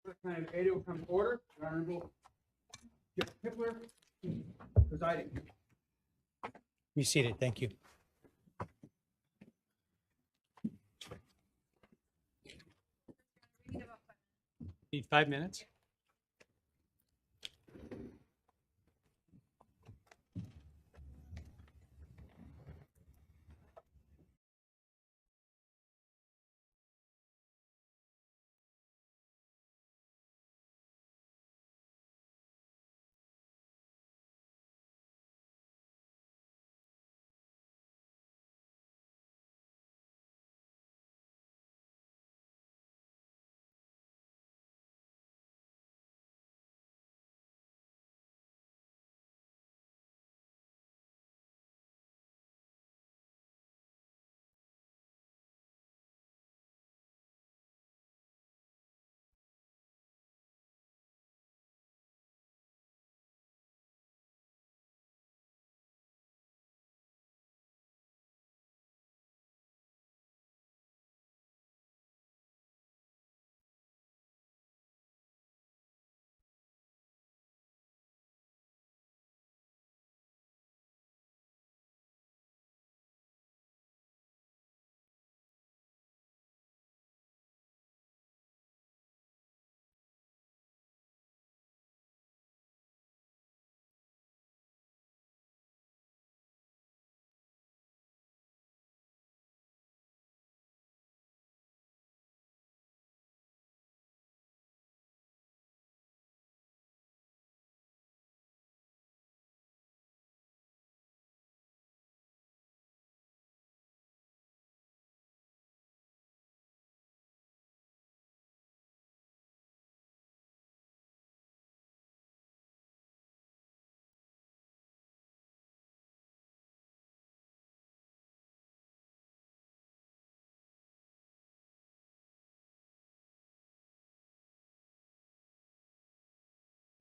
Kind of Idaho will come to order. The Honorable Jeff Pickler presiding. Be seated. Thank you. Need 5 minutes?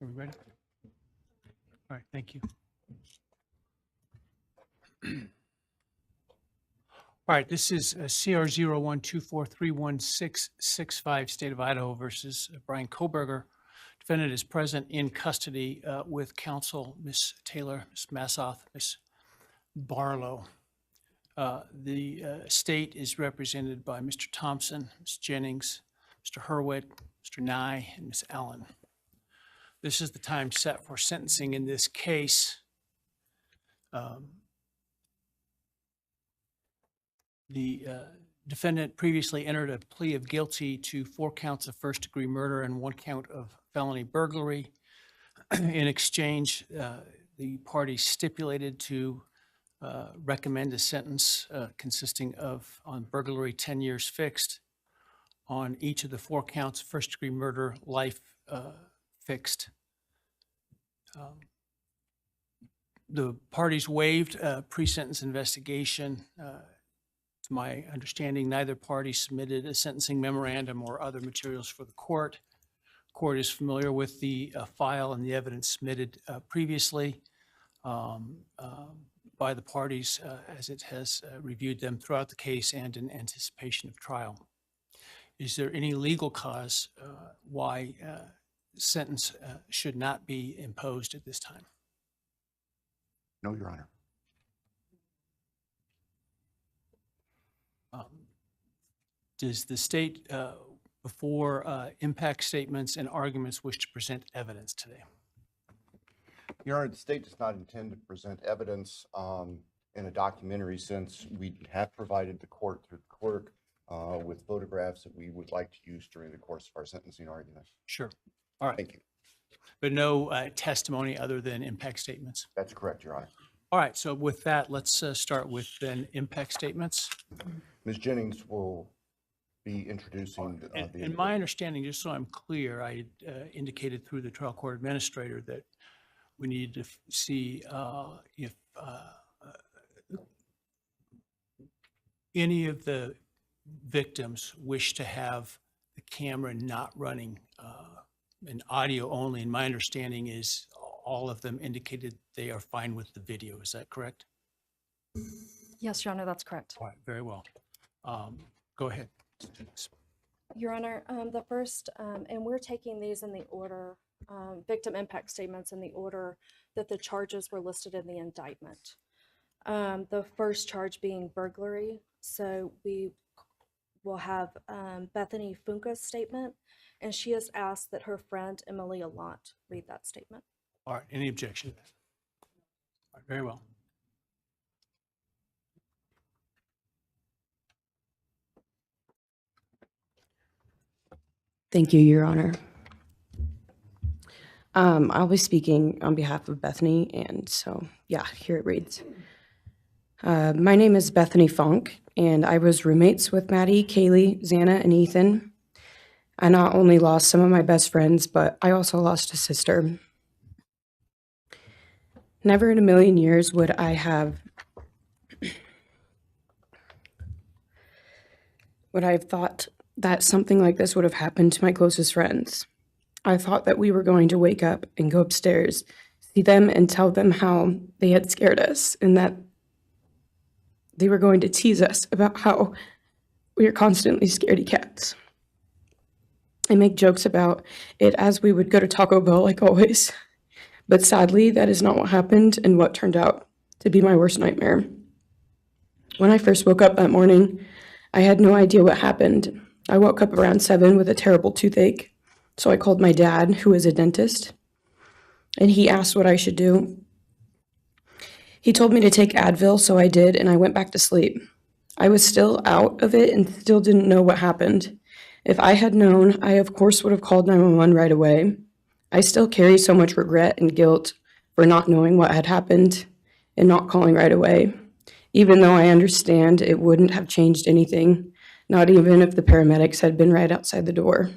Are we ready? All right, thank you. All right, this is CR 0124316665, State of Idaho versus Bryan Kohberger. Defendant is present in custody with counsel, Ms. Taylor, Ms. Massoth, Ms. Barlow. The state is represented by Mr. Thompson, Ms. Jennings, Mr. Hurwitz, Mr. Nye, and Ms. Allen. This is the time set for sentencing in this case. The defendant previously entered a plea of guilty to 4 counts of first-degree murder and 1 count of felony burglary. In exchange, the parties stipulated to recommend a sentence consisting of, on burglary, 10 years fixed, on each of the 4 counts of first-degree murder, life fixed. The parties waived pre-sentence investigation. To my understanding, neither party submitted a sentencing memorandum or other materials for the court. Court is familiar with the file and the evidence submitted previously by the parties as it has reviewed them throughout the case and in anticipation of trial. Is there any legal cause why sentence should not be imposed at this time? No, Your Honor. Does the state, before impact statements and arguments, wish to present evidence today? Your Honor, the state does not intend to present evidence in a documentary sense. We have provided the court through the clerk with photographs that we would like to use during the course of our sentencing argument. Sure. All right. Thank you. But no testimony other than impact statements? That's correct, Your Honor. All right. So with that, let's start with then impact statements. Ms. Jennings will be introducing And my understanding, just so I'm clear, I indicated through the trial court administrator that we need to see if any of the victims wish to have the camera not running and audio only. And my understanding is all of them indicated they are fine with the video. Is that correct? Yes, Your Honor, that's correct. All right, very well. Go ahead. Your Honor, the first, and we're taking these in the order, victim impact statements in the order that the charges were listed in the indictment. The first charge being burglary. So we will have Bethany Funk's statement, and she has asked that her friend Emily Allant read that statement. All right, any objection? All right, very well. Thank you, Your Honor. I'll be speaking on behalf of Bethany, and so, yeah, here it reads. My name is Bethany Funk, and I was roommates with Maddie, Kaylee, Xana, and Ethan. I not only lost some of my best friends, but I also lost a sister. Never in a million years would I have thought that something like this would have happened to my closest friends. I thought that we were going to wake up and go upstairs, see them, and tell them how they had scared us, and that they were going to tease us about how we are constantly scaredy cats. I make jokes about it as we would go to Taco Bell like always, but sadly, that is not what happened and what turned out to be my worst nightmare. When I first woke up that morning, I had no idea what happened. I woke up around 7 with a terrible toothache, so I called my dad, who is a dentist, and he asked what I should do. He told me to take Advil, so I did, and I went back to sleep. I was still out of it and still didn't know what happened. If I had known, I of course would have called 911 right away. I still carry so much regret and guilt for not knowing what had happened and not calling right away, even though I understand it wouldn't have changed anything, not even if the paramedics had been right outside the door.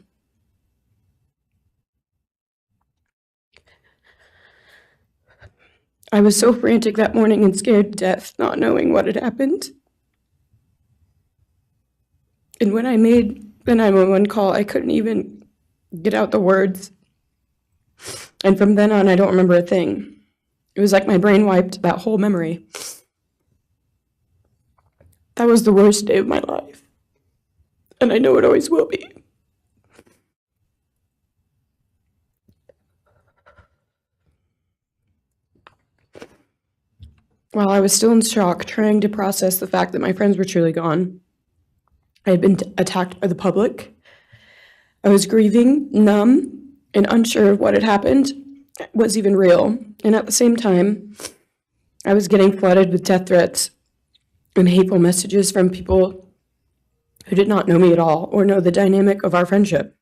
I was so frantic that morning and scared to death, not knowing what had happened. And when I made the 911 call, I couldn't even get out the words. And from then on, I don't remember a thing. It was like my brain wiped that whole memory. That was the worst day of my life. And I know it always will be. While I was still in shock, trying to process the fact that my friends were truly gone, I had been attacked by the public. I was grieving, numb, and unsure of what had happened was even real. And at the same time, I was getting flooded with death threats and hateful messages from people who did not know me at all or know the dynamic of our friendship.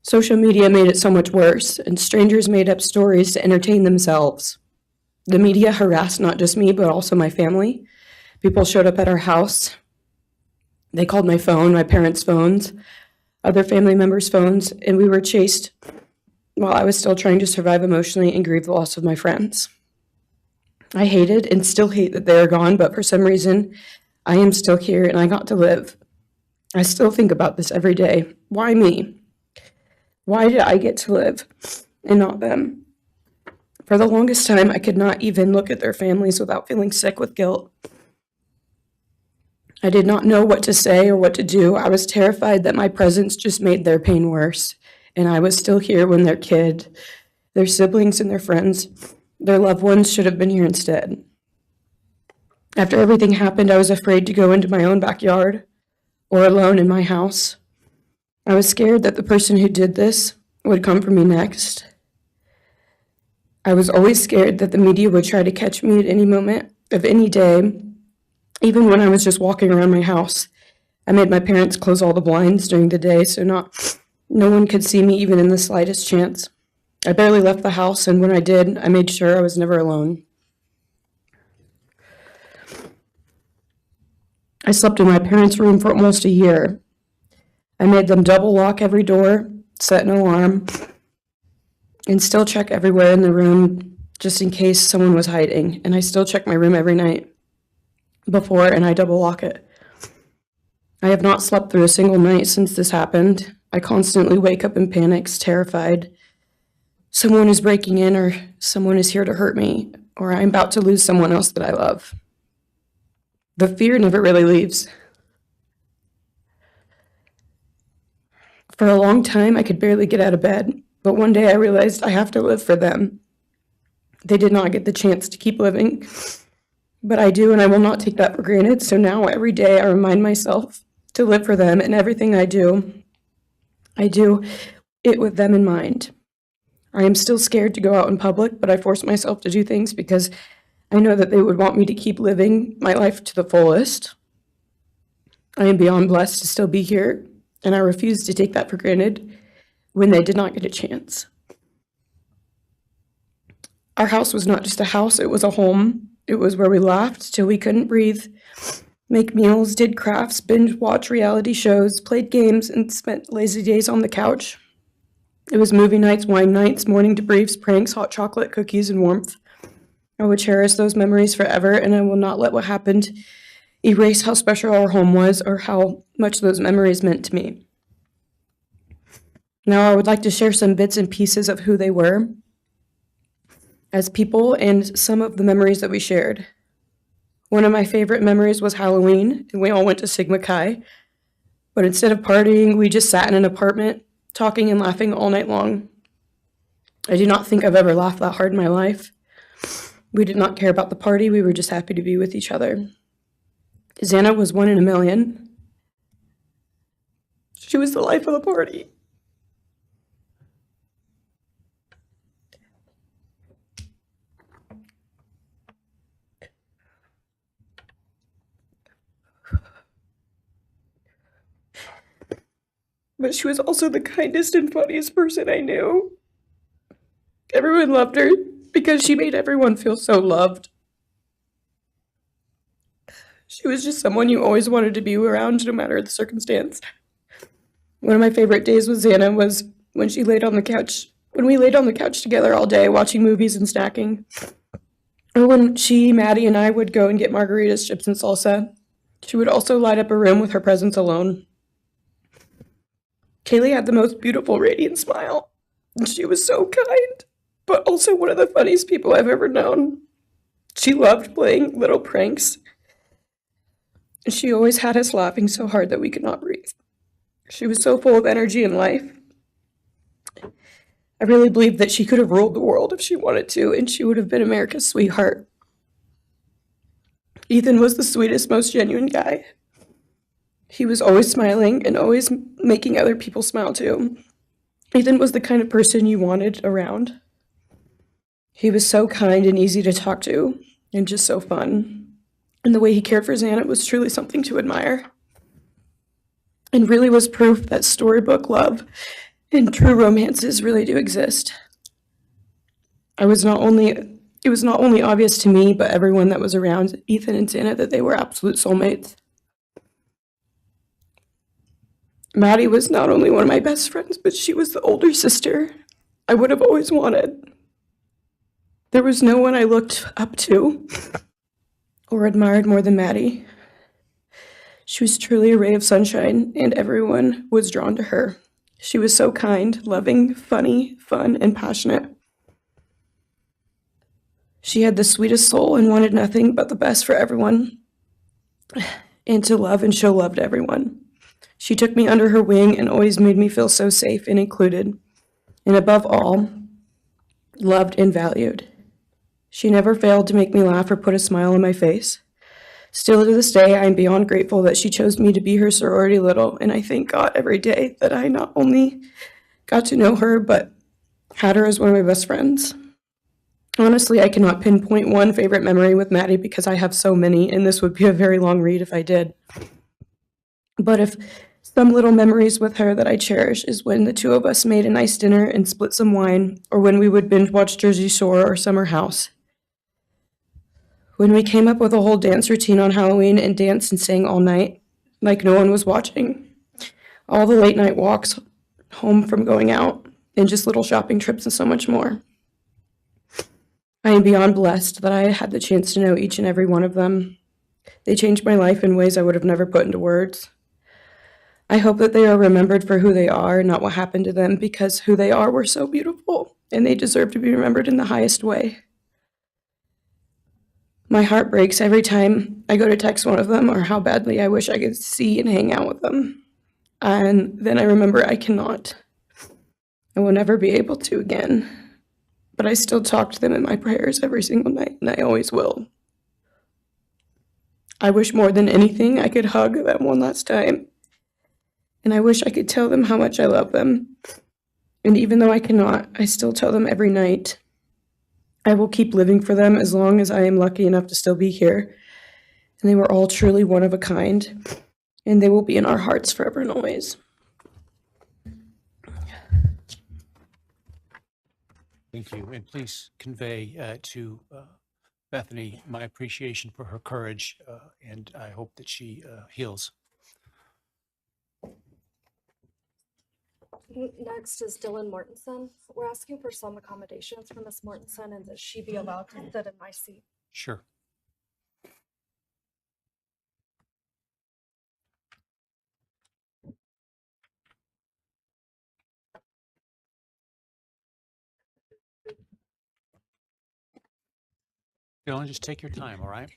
Social media made it so much worse, and strangers made up stories to entertain themselves. The media harassed not just me, but also my family. People showed up at our house. They called my phone, my parents' phones, other family members' phones, and we were chased while I was still trying to survive emotionally and grieve the loss of my friends. I hated and still hate that they are gone, but for some reason, I am still here and I got to live. I still think about this every day. Why me? Why did I get to live and not them? For the longest time, I could not even look at their families without feeling sick with guilt. I did not know what to say or what to do. I was terrified that my presence just made their pain worse, and I was still here when their kid, their siblings, and their friends, their loved ones should have been here instead. After everything happened, I was afraid to go into my own backyard or alone in my house. I was scared that the person who did this would come for me next. I was always scared that the media would try to catch me at any moment of any day, even when I was just walking around my house. I made my parents close all the blinds during the day so no one could see me even in the slightest chance. I barely left the house, and when I did, I made sure I was never alone. I slept in my parents' room for almost a year. I made them double lock every door, set an alarm, and still check everywhere in the room just in case someone was hiding. And I still check my room every night before, and I double lock it. I have not slept through a single night since this happened. I constantly wake up in panics, terrified. Someone is breaking in, or someone is here to hurt me, or I'm about to lose someone else that I love. The fear never really leaves. For a long time, I could barely get out of bed, but one day I realized I have to live for them. They did not get the chance to keep living, but I do, and I will not take that for granted. So now every day I remind myself to live for them, and everything I do it with them in mind. I am still scared to go out in public, but I force myself to do things because I know that they would want me to keep living my life to the fullest. I am beyond blessed to still be here, and I refuse to take that for granted when they did not get a chance. Our house was not just a house, it was a home. It was where we laughed till we couldn't breathe, make meals, did crafts, binge watch reality shows, played games, and spent lazy days on the couch. It was movie nights, wine nights, morning debriefs, pranks, hot chocolate, cookies, and warmth. I would cherish those memories forever, and I will not let what happened erase how special our home was or how much those memories meant to me. Now I would like to share some bits and pieces of who they were as people and some of the memories that we shared. One of my favorite memories was Halloween, and we all went to Sigma Chi. But instead of partying, we just sat in an apartment, talking and laughing all night long. I do not think I've ever laughed that hard in my life. We did not care about the party, we were just happy to be with each other. Xana was 1 in a million. She was the life of the party. But she was also the kindest and funniest person I knew. Everyone loved her because she made everyone feel so loved. She was just someone you always wanted to be around, no matter the circumstance. One of my favorite days with Xana was when she laid on the couch, when we laid on the couch together all day watching movies and snacking. Or when she, Maddie, and I would go and get margaritas, chips, and salsa. She would also light up a room with her presence alone. Kaylee had the most beautiful, radiant smile, and she was so kind, but also one of the funniest people I've ever known. She loved playing little pranks, and she always had us laughing so hard that we could not breathe. She was so full of energy and life. I really believe that she could have ruled the world if she wanted to, and she would have been America's sweetheart. Ethan was the sweetest, most genuine guy. He was always smiling and always making other people smile too. Ethan was the kind of person you wanted around. He was so kind and easy to talk to and just so fun. And the way he cared for Xana was truly something to admire. And really was proof that storybook love and true romances really do exist. It was not only obvious to me, but everyone that was around Ethan and Xana that they were absolute soulmates. Maddie was not only one of my best friends, but she was the older sister I would have always wanted. There was no one I looked up to or admired more than Maddie. She was truly a ray of sunshine, and everyone was drawn to her. She was so kind, loving, funny, fun, and passionate. She had the sweetest soul and wanted nothing but the best for everyone, and to love and show love to everyone. She took me under her wing and always made me feel so safe and included, and above all, loved and valued. She never failed to make me laugh or put a smile on my face. Still to this day, I am beyond grateful that she chose me to be her sorority little, and I thank God every day that I not only got to know her, but had her as one of my best friends. Honestly, I cannot pinpoint one favorite memory with Maddie because I have so many, and this would be a very long read if I did. But if some little memories with her that I cherish is when the two of us made a nice dinner and split some wine, or when we would binge watch Jersey Shore or Summer House. When we came up with a whole dance routine on Halloween and danced and sang all night, like no one was watching. All the late night walks home from going out, and just little shopping trips and so much more. I am beyond blessed that I had the chance to know each and every one of them. They changed my life in ways I would have never put into words. I hope that they are remembered for who they are, not what happened to them, because who they are were so beautiful, and they deserve to be remembered in the highest way. My heart breaks every time I go to text one of them or how badly I wish I could see and hang out with them. And then I remember I cannot. I will never be able to again. But I still talk to them in my prayers every single night, and I always will. I wish more than anything I could hug them one last time. And I wish I could tell them how much I love them. And even though I cannot, I still tell them every night. I will keep living for them as long as I am lucky enough to still be here. And they were all truly one of a kind. And they will be in our hearts forever and always. Thank you. And please convey to Bethany my appreciation for her courage, and I hope that she heals. Next is Dylan Mortensen. We're asking for some accommodations for Ms. Mortensen and that she be allowed to sit in my seat. Sure. Dylan, just take your time, all right?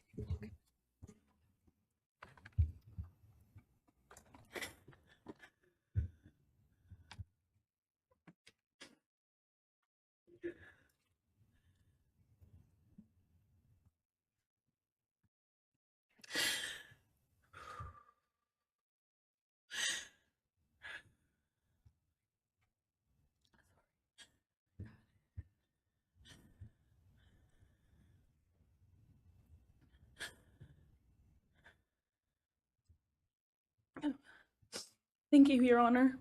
Thank you, Your Honor.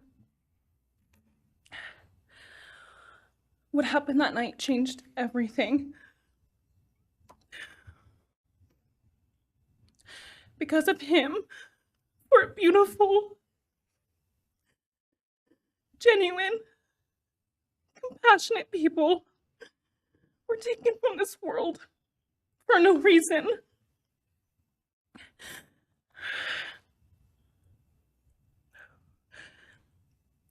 What happened that night changed everything. Because of him, we're beautiful, genuine, compassionate people. We're taken from this world for no reason.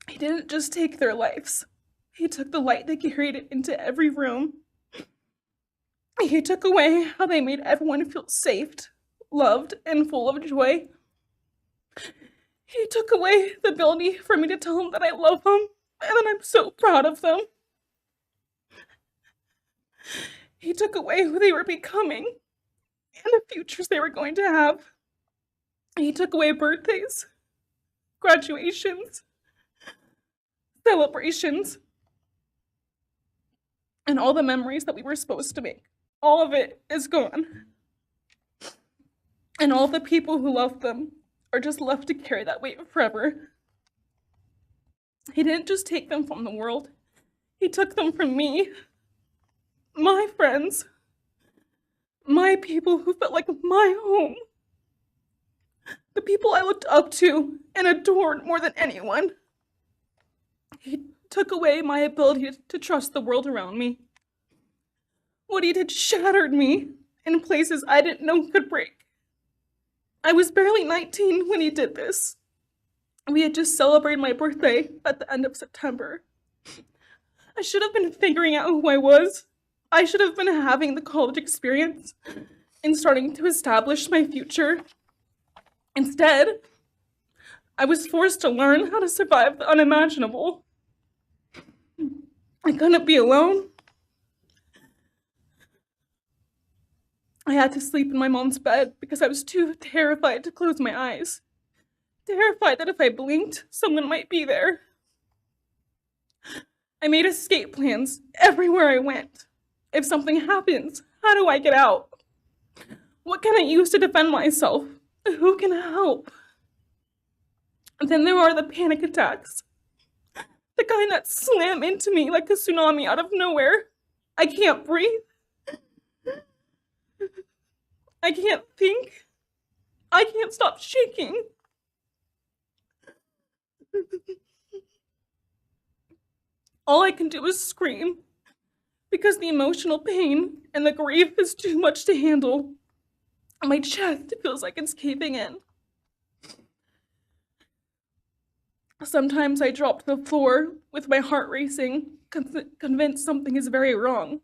He didn't just take their lives. He took the light that carried it into every room. He took away how they made everyone feel safe, loved, and full of joy. He took away the ability for me to tell them that I love them and that I'm so proud of them. He took away who they were becoming and the futures they were going to have. He took away birthdays, graduations, celebrations, and all the memories that we were supposed to make. All of it is gone. And all the people who loved them are just left to carry that weight forever. He didn't just take them from the world. He took them from me, my friends, my people who felt like my home, the people I looked up to and adored more than anyone. He took away my ability to trust the world around me. What he did shattered me in places I didn't know could break. I was barely 19 when he did this. We had just celebrated my birthday at the end of September. I should have been figuring out who I was. I should have been having the college experience and starting to establish my future. Instead, I was forced to learn how to survive the unimaginable. I couldn't be alone. I had to sleep in my mom's bed because I was too terrified to close my eyes. Terrified that if I blinked, someone might be there. I made escape plans everywhere I went. If something happens, how do I get out? What can I use to defend myself? Who can help? And then there are the panic attacks. The kind that slam into me like a tsunami out of nowhere. I can't breathe. I can't think. I can't stop shaking. All I can do is scream because the emotional pain and the grief is too much to handle. My chest feels like it's caving in. Sometimes I drop to the floor with my heart racing, convinced something is very wrong.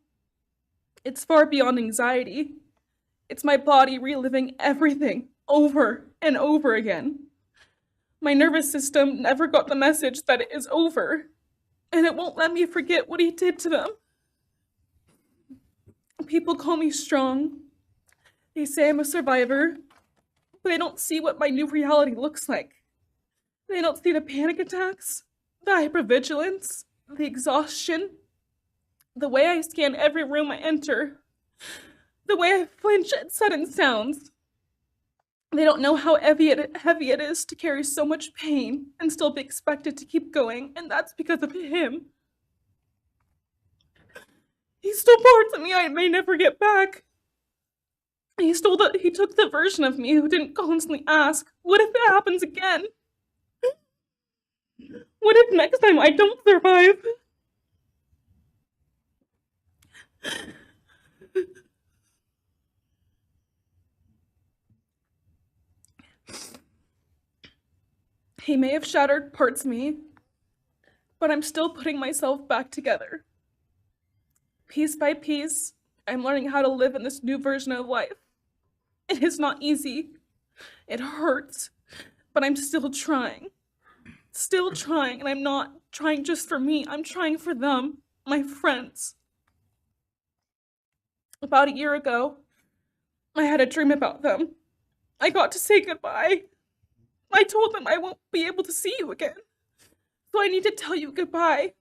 It's far beyond anxiety. It's my body reliving everything over and over again. My nervous system never got the message that it is over, and it won't let me forget what he did to them. People call me strong. They say I'm a survivor, but they don't see what my new reality looks like. They don't see the panic attacks, the hypervigilance, the exhaustion, the way I scan every room I enter, the way I flinch at sudden sounds. They don't know how heavy it is to carry so much pain and still be expected to keep going, and that's because of him. He stole parts of me I may never get back. He took the version of me who didn't constantly ask, what if it happens again? What if next time I don't survive? He may have shattered parts of me, but I'm still putting myself back together. Piece by piece, I'm learning how to live in this new version of life. It is not easy. It hurts, but I'm still trying. Still trying, and I'm not trying just for me. I'm trying for them, my friends. About a year ago, I had a dream about them. I got to say goodbye. I told them I won't be able to see you again, so I need to tell you goodbye.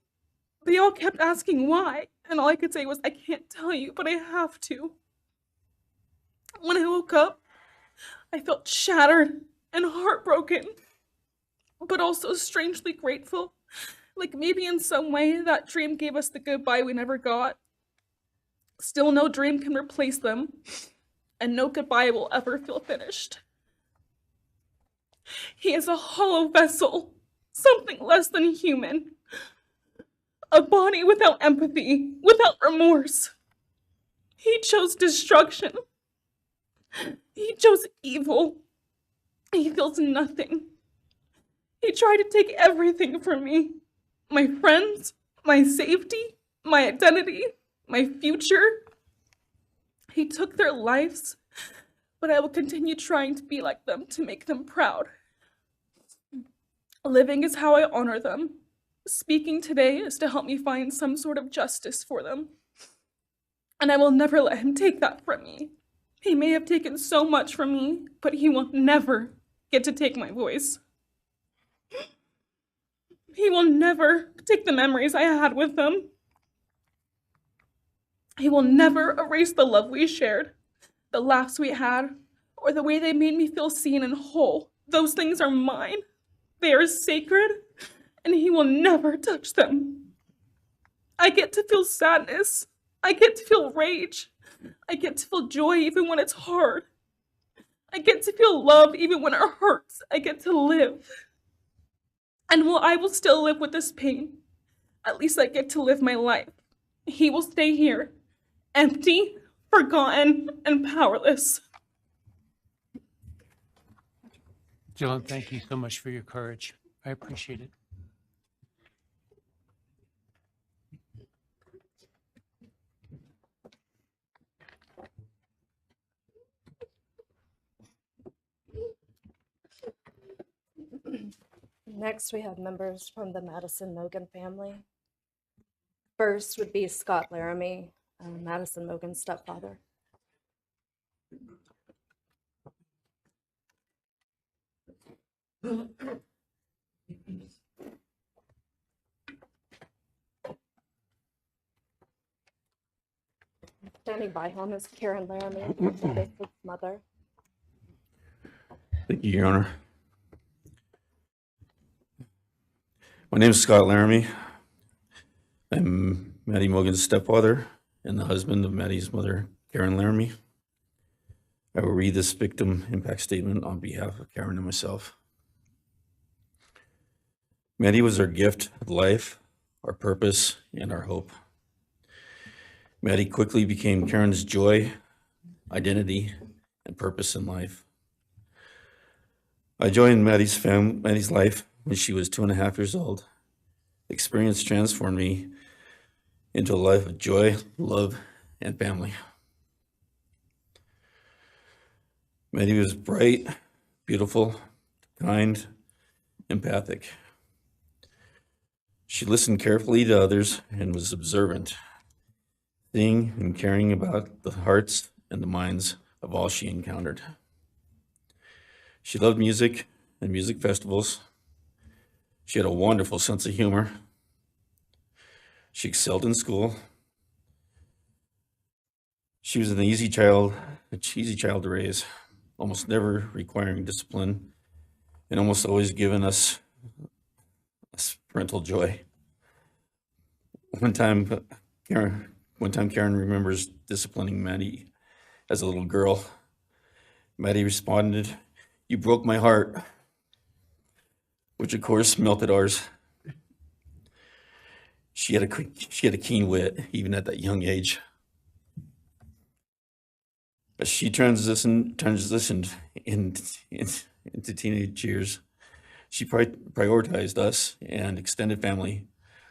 They all kept asking why, and all I could say was, I can't tell you, but I have to. When I woke up, I felt shattered and heartbroken, but also strangely grateful. Like maybe in some way that dream gave us the goodbye we never got. Still, no dream can replace them, and no goodbye will ever feel finished. He is a hollow vessel, something less than human. A body without empathy, without remorse. He chose destruction. He chose evil. He feels nothing. He tried to take everything from me. My friends, my safety, my identity, my future. He took their lives, but I will continue trying to be like them, to make them proud. Living is how I honor them. Speaking today is to help me find some sort of justice for them. And I will never let him take that from me. He may have taken so much from me, but he will never get to take my voice. He will never take the memories I had with them. He will never erase the love we shared, the laughs we had, or the way they made me feel seen and whole. Those things are mine. They are sacred, and he will never touch them. I get to feel sadness. I get to feel rage. I get to feel joy even when it's hard. I get to feel love even when it hurts. I get to live. And while I will still live with this pain, at least I get to live my life. He will stay here, empty, forgotten, and powerless. Dylan, thank you so much for your courage. I appreciate it. Next, we have members from the Madison Mogan family. First would be Scott Laramie, Madison Mogan's stepfather. Standing by him is Cara Laramie, David's mother. Thank you, Your Honor. My name is Scott Laramie. I'm Maddie Mogan's stepfather and the husband of Maddie's mother, Karen Laramie. I will read this victim impact statement on behalf of Karen and myself. Maddie was our gift of life, our purpose, and our hope. Maddie quickly became Karen's joy, identity, and purpose in life. I joined Maddie's life when she was 2.5 years old. The experience transformed me into a life of joy, love, and family. Maddie was bright, beautiful, kind, empathic. She listened carefully to others and was observant, seeing and caring about the hearts and the minds of all she encountered. She loved music and music festivals. She had a wonderful sense of humor. She excelled in school. She was an easy child to raise, almost never requiring discipline, and almost always giving us parental joy. One time Karen remembers disciplining Maddie as a little girl. Maddie responded, "You broke my heart," which of course melted ours. She had a keen wit, even at that young age. As she transitioned into teenage years, she prioritized us and extended family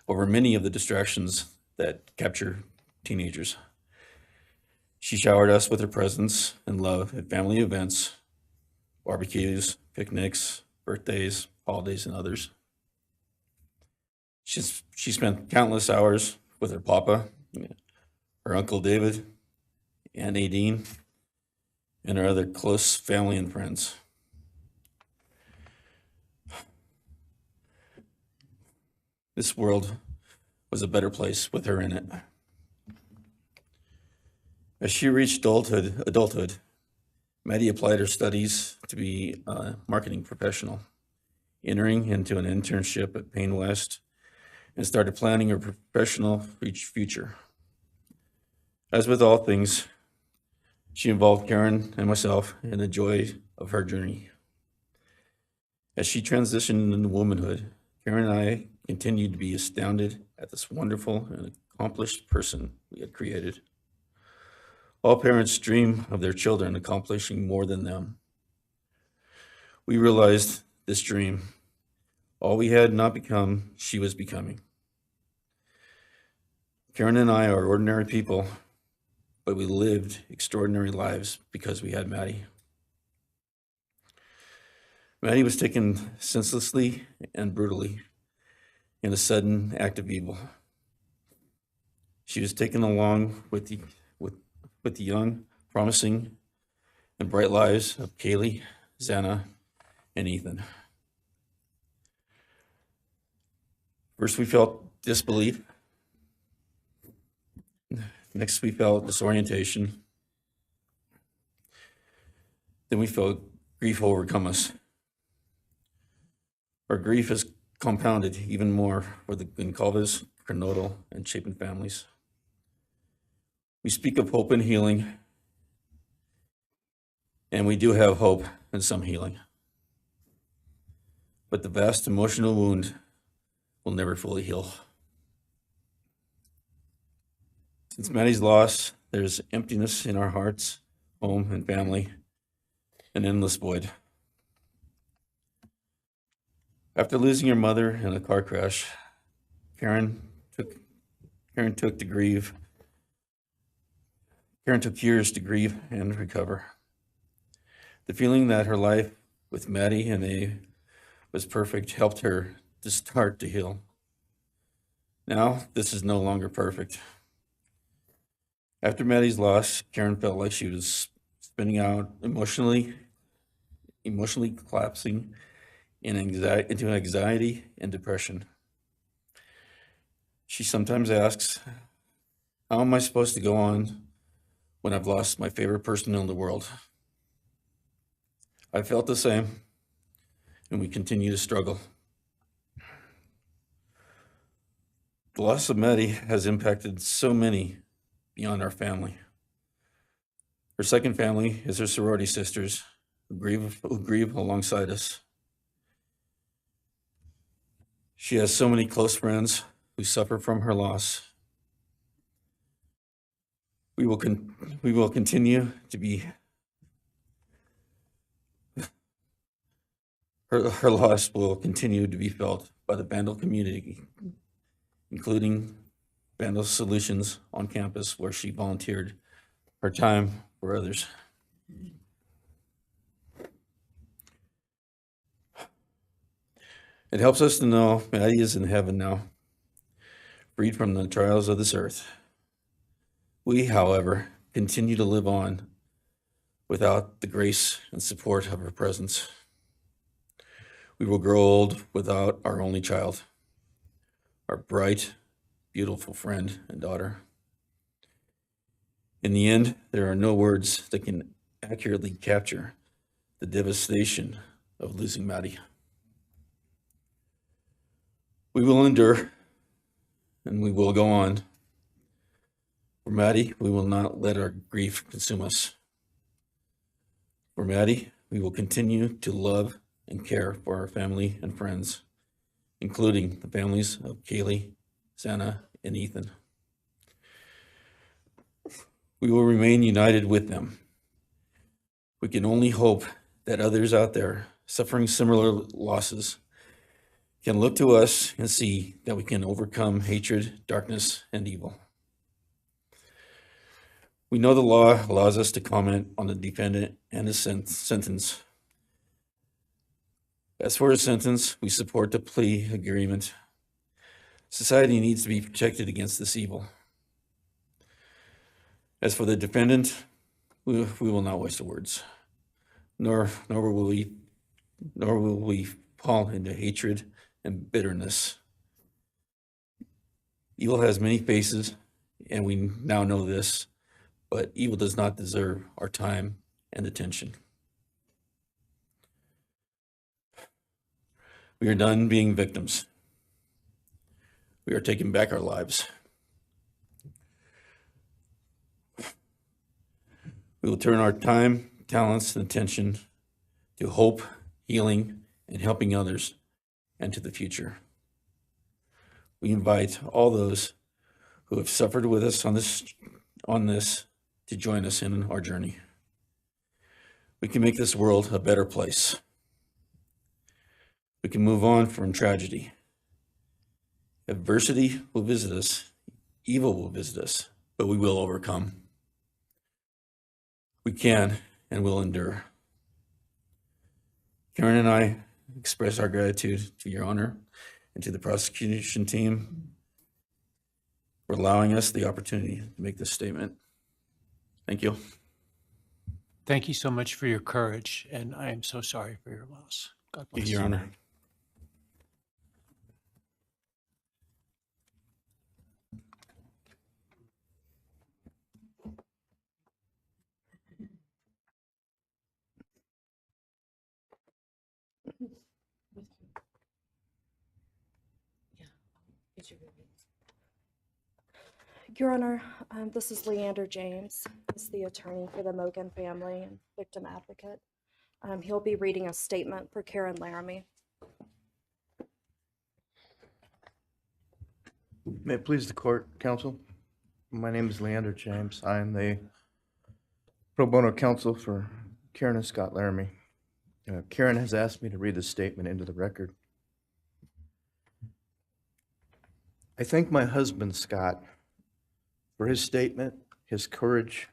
over many of the distractions that capture teenagers. She showered us with her presence and love at family events, barbecues, picnics, birthdays, holidays, and others. She spent countless hours with her papa, her Uncle David, Aunt Nadine, and her other close family and friends. This world was a better place with her in it. As she reached adulthood, Maddie applied her studies to be a marketing professional, entering into an internship at Payne West, and started planning her professional future. As with all things, she involved Karen and myself in the joy of her journey. As she transitioned into womanhood, Karen and I continued to be astounded at this wonderful and accomplished person we had created. All parents dream of their children accomplishing more than them. We realized this dream, all we had not become, she was becoming. Karen and I are ordinary people, but we lived extraordinary lives because we had Maddie. Maddie was taken senselessly and brutally in a sudden act of evil. She was taken along with the young, promising, and bright lives of Kaylee, Xana, and Ethan. First, we felt disbelief. Next, we felt disorientation. Then we felt grief overcome us. Our grief is compounded even more for the Goncalves, Kernodle, and Chapin families. We speak of hope and healing, and we do have hope and some healing. But the vast emotional wound will never fully heal. Since Maddie's loss, there's emptiness in our hearts, home, and family, an endless void. After losing her mother in a car crash, Karen took years to grieve and recover. The feeling that her life with Maddie and A was perfect helped her to start to heal. Now, this is no longer perfect. After Maddie's loss, Karen felt like she was spinning out emotionally collapsing into anxiety and depression. She sometimes asks, "How am I supposed to go on when I've lost my favorite person in the world?" I felt the same, and we continue to struggle. The loss of Maddie has impacted so many beyond our family. Her second family is her sorority sisters who grieve alongside us. She has so many close friends who suffer from her loss. We will continue to be her loss will continue to be felt by the Vandal community, including Vandal Solutions on campus, where she volunteered her time for others. It helps us to know Maddie is in heaven now, freed from the trials of this earth. We, however, continue to live on without the grace and support of her presence. We will grow old without our only child, our bright, beautiful friend and daughter. In the end, there are no words that can accurately capture the devastation of losing Maddie. We will endure, and we will go on. For Maddie, we will not let our grief consume us. For Maddie, we will continue to love and care for our family and friends, including the families of Kaylee, Santa, and Ethan. We will remain united with them. We can only hope that others out there suffering similar losses can look to us and see that we can overcome hatred, darkness, and evil. We know the law allows us to comment on the defendant and his sentence. As for his sentence, we support the plea agreement. Society needs to be protected against this evil. As for the defendant, we will not waste the words, nor will we fall into hatred and bitterness. Evil has many faces, and we now know this, but evil does not deserve our time and attention. We are done being victims. We are taking back our lives. We will turn our time, talents, and attention to hope, healing, and helping others, and to the future. We invite all those who have suffered with us on this to join us in our journey. We can make this world a better place. We can move on from tragedy. Adversity will visit us, evil will visit us, but we will overcome. We can and will endure. Karen and I express our gratitude to Your Honor and to the prosecution team for allowing us the opportunity to make this statement. Thank you. Thank you so much for your courage, and I am so sorry for your loss. God bless Your Honor. Your Honor, this is Leander James. He's the attorney for the Mogan family and victim advocate. He'll be reading a statement for Karen Laramie. May it please the court, counsel. My name is Leander James. I am the pro bono counsel for Karen and Scott Laramie. Karen has asked me to read this statement into the record. I thank my husband, Scott, for his statement, his courage,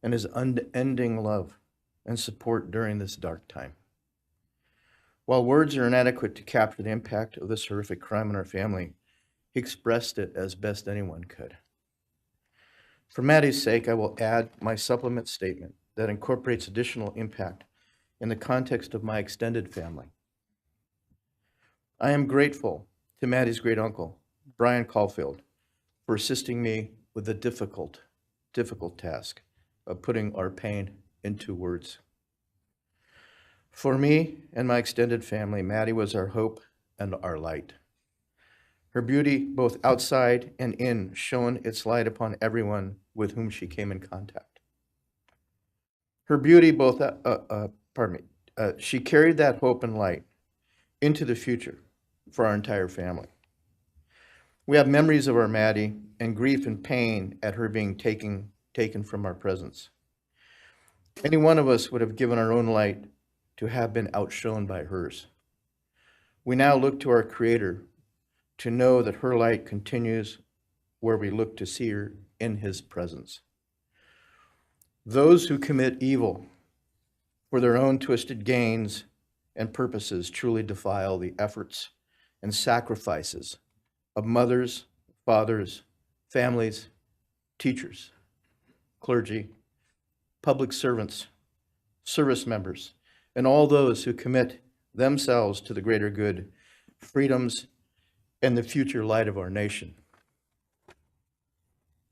and his unending love and support during this dark time. While words are inadequate to capture the impact of this horrific crime on our family, he expressed it as best anyone could. For Maddie's sake, I will add my supplement statement that incorporates additional impact in the context of my extended family. I am grateful to Maddie's great uncle, Bryan Kohberger, for assisting me with the difficult task of putting our pain into words. For me and my extended family, Maddie was our hope and our light. Her beauty, both outside and in, shone its light upon everyone with whom she came in contact. Her beauty, she carried that hope and light into the future for our entire family. We have memories of our Maddie and grief and pain at her being taken from our presence. Any one of us would have given our own light to have been outshone by hers. We now look to our Creator to know that her light continues where we look to see her in His presence. Those who commit evil for their own twisted gains and purposes truly defile the efforts and sacrifices of mothers, fathers, families, teachers, clergy, public servants, service members, and all those who commit themselves to the greater good, freedoms, and the future light of our nation.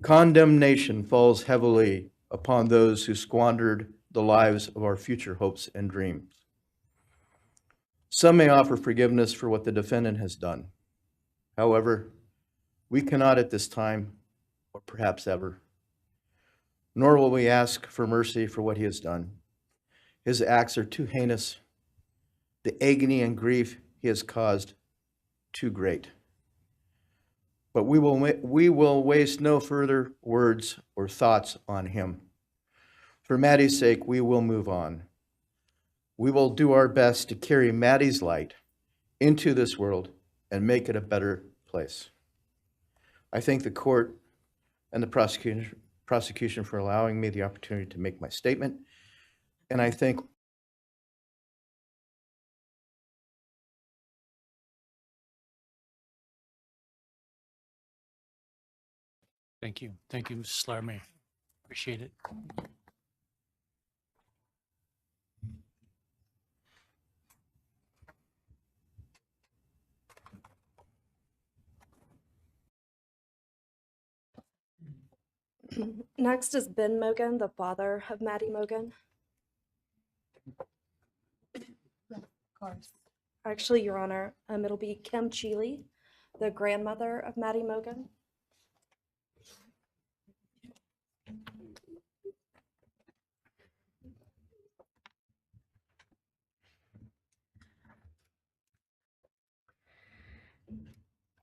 Condemnation falls heavily upon those who squandered the lives of our future hopes and dreams. Some may offer forgiveness for what the defendant has done. However, we cannot at this time, or perhaps ever, nor will we ask for mercy for what he has done. His acts are too heinous, the agony and grief he has caused too great. But we will waste no further words or thoughts on him. For Maddie's sake, we will move on. We will do our best to carry Maddie's light into this world and make it a better place. I thank the court and the prosecution for allowing me the opportunity to make my statement, and I thank Thank you. Thank you, Mrs. Larme. Appreciate it. Next is Ben Mogan, the father of Maddie Mogan. Actually, Your Honor, it'll be Kim Cheeley, the grandmother of Maddie Mogan.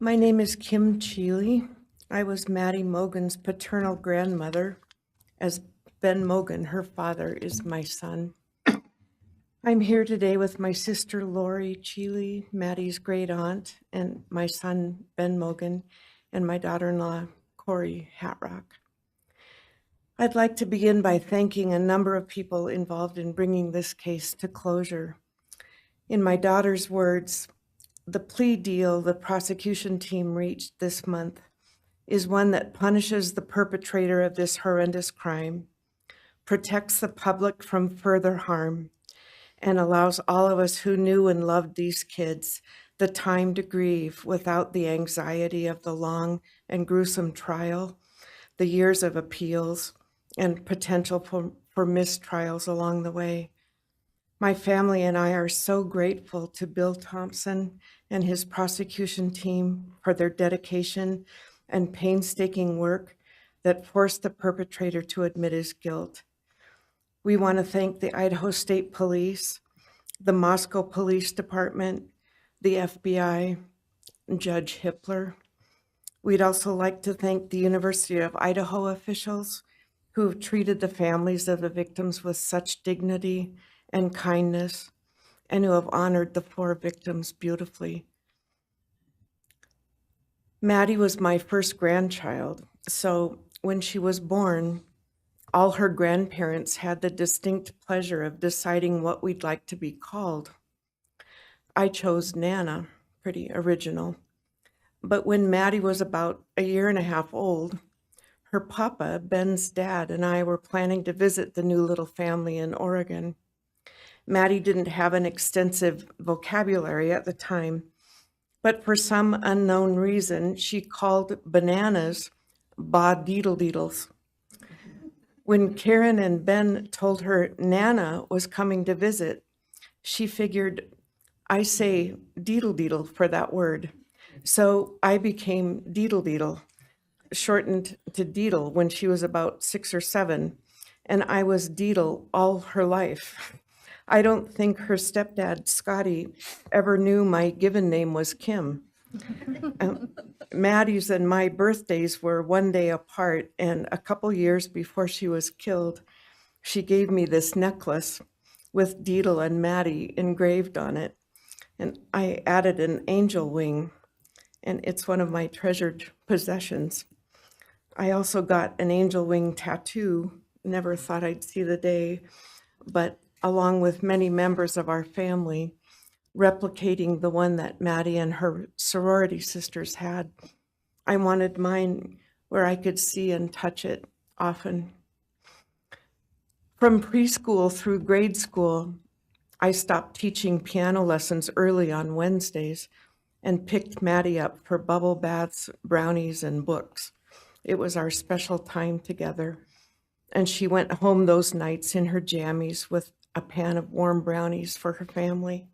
My name is Kim Cheeley. I was Maddie Mogan's paternal grandmother, as Ben Mogan, her father, is my son. I'm here today with my sister Lori Cheeley, Maddie's great aunt, and my son Ben Mogan, and my daughter-in-law Corey Hatrock. I'd like to begin by thanking a number of people involved in bringing this case to closure. In my daughter's words, the plea deal the prosecution team reached this month is one that punishes the perpetrator of this horrendous crime, protects the public from further harm, and allows all of us who knew and loved these kids the time to grieve without the anxiety of the long and gruesome trial, the years of appeals, and potential for mistrials along the way. My family and I are so grateful to Bill Thompson and his prosecution team for their dedication and painstaking work that forced the perpetrator to admit his guilt. We want to thank the Idaho State Police, the Moscow Police Department, the FBI, and Judge Hippler. We'd also like to thank the University of Idaho officials who have treated the families of the victims with such dignity and kindness, and who have honored the 4 victims beautifully. Maddie was my first grandchild, so when she was born, all her grandparents had the distinct pleasure of deciding what we'd like to be called. I chose Nana, pretty original. But when Maddie was about a year and a half old, her papa, Ben's dad, and I were planning to visit the new little family in Oregon. Maddie didn't have an extensive vocabulary at the time, but for some unknown reason, she called bananas ba-deedle-deedles. When Karen and Ben told her Nana was coming to visit, she figured, I say deedle-deedle for that word. So I became Deedle-Deedle, shortened to Deedle when she was about 6 or 7, and I was Deedle all her life. I don't think her stepdad, Scotty, ever knew my given name was Kim. Maddie's and my birthdays were one day apart, and a couple years before she was killed, she gave me this necklace with Deedle and Maddie engraved on it, and I added an angel wing, and it's one of my treasured possessions. I also got an angel wing tattoo, never thought I'd see the day, but along with many members of our family, replicating the one that Maddie and her sorority sisters had. I wanted mine where I could see and touch it often. From preschool through grade school, I stopped teaching piano lessons early on Wednesdays and picked Maddie up for bubble baths, brownies, and books. It was our special time together. And she went home those nights in her jammies with a pan of warm brownies for her family.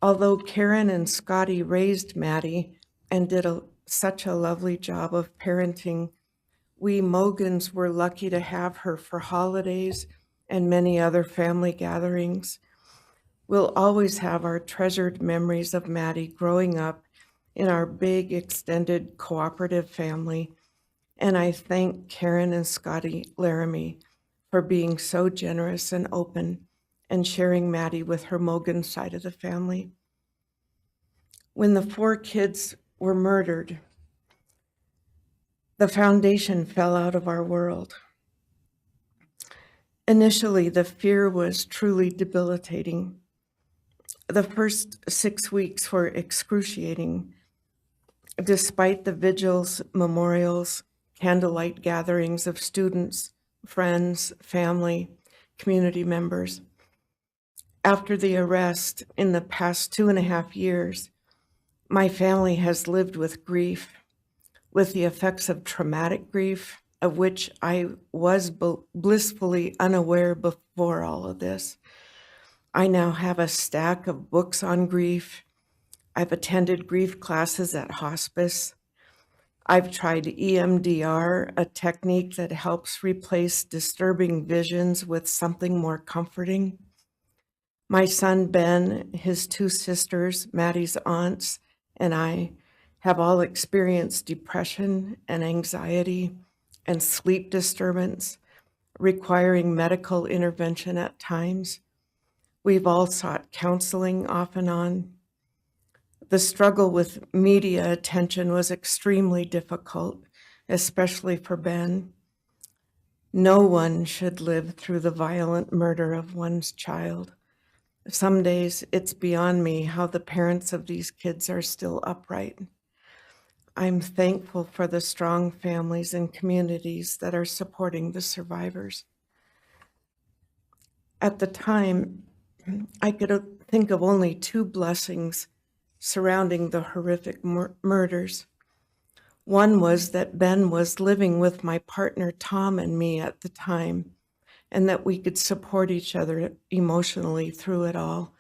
Although Karen and Scotty raised Maddie and did such a lovely job of parenting, we Mogans were lucky to have her for holidays and many other family gatherings. We'll always have our treasured memories of Maddie growing up in our big, extended, cooperative family. And I thank Karen and Scotty Laramie for being so generous and open and sharing Maddie with her Mogan side of the family. When the 4 kids were murdered, the foundation fell out of our world. Initially, the fear was truly debilitating. The first 6 weeks were excruciating. Despite the vigils, memorials, candlelight gatherings of students, friends, family, community members. After the arrest, in the past 2.5 years, my family has lived with grief, with the effects of traumatic grief, of which I was blissfully unaware before all of this. I now have a stack of books on grief. I've attended grief classes at hospice. I've tried EMDR, a technique that helps replace disturbing visions with something more comforting. My son Ben, his 2 sisters, Maddie's aunts, and I have all experienced depression and anxiety and sleep disturbance, requiring medical intervention at times. We've all sought counseling off and on. The struggle with media attention was extremely difficult, especially for Ben. No one should live through the violent murder of one's child. Some days it's beyond me how the parents of these kids are still upright. I'm thankful for the strong families and communities that are supporting the survivors. At the time, I could think of only 2 blessings surrounding the horrific murders. One was that Ben was living with my partner Tom and me at the time, and that we could support each other emotionally through it all.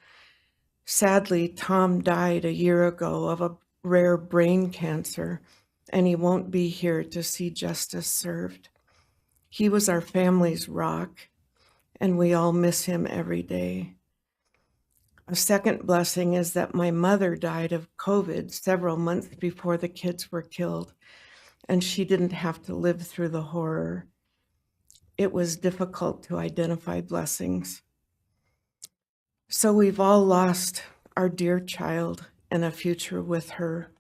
Sadly, Tom died a year ago of a rare brain cancer, and he won't be here to see justice served. He was our family's rock, and we all miss him every day. A second blessing is that my mother died of COVID several months before the kids were killed, and she didn't have to live through the horror. It was difficult to identify blessings. So we've all lost our dear child and a future with her.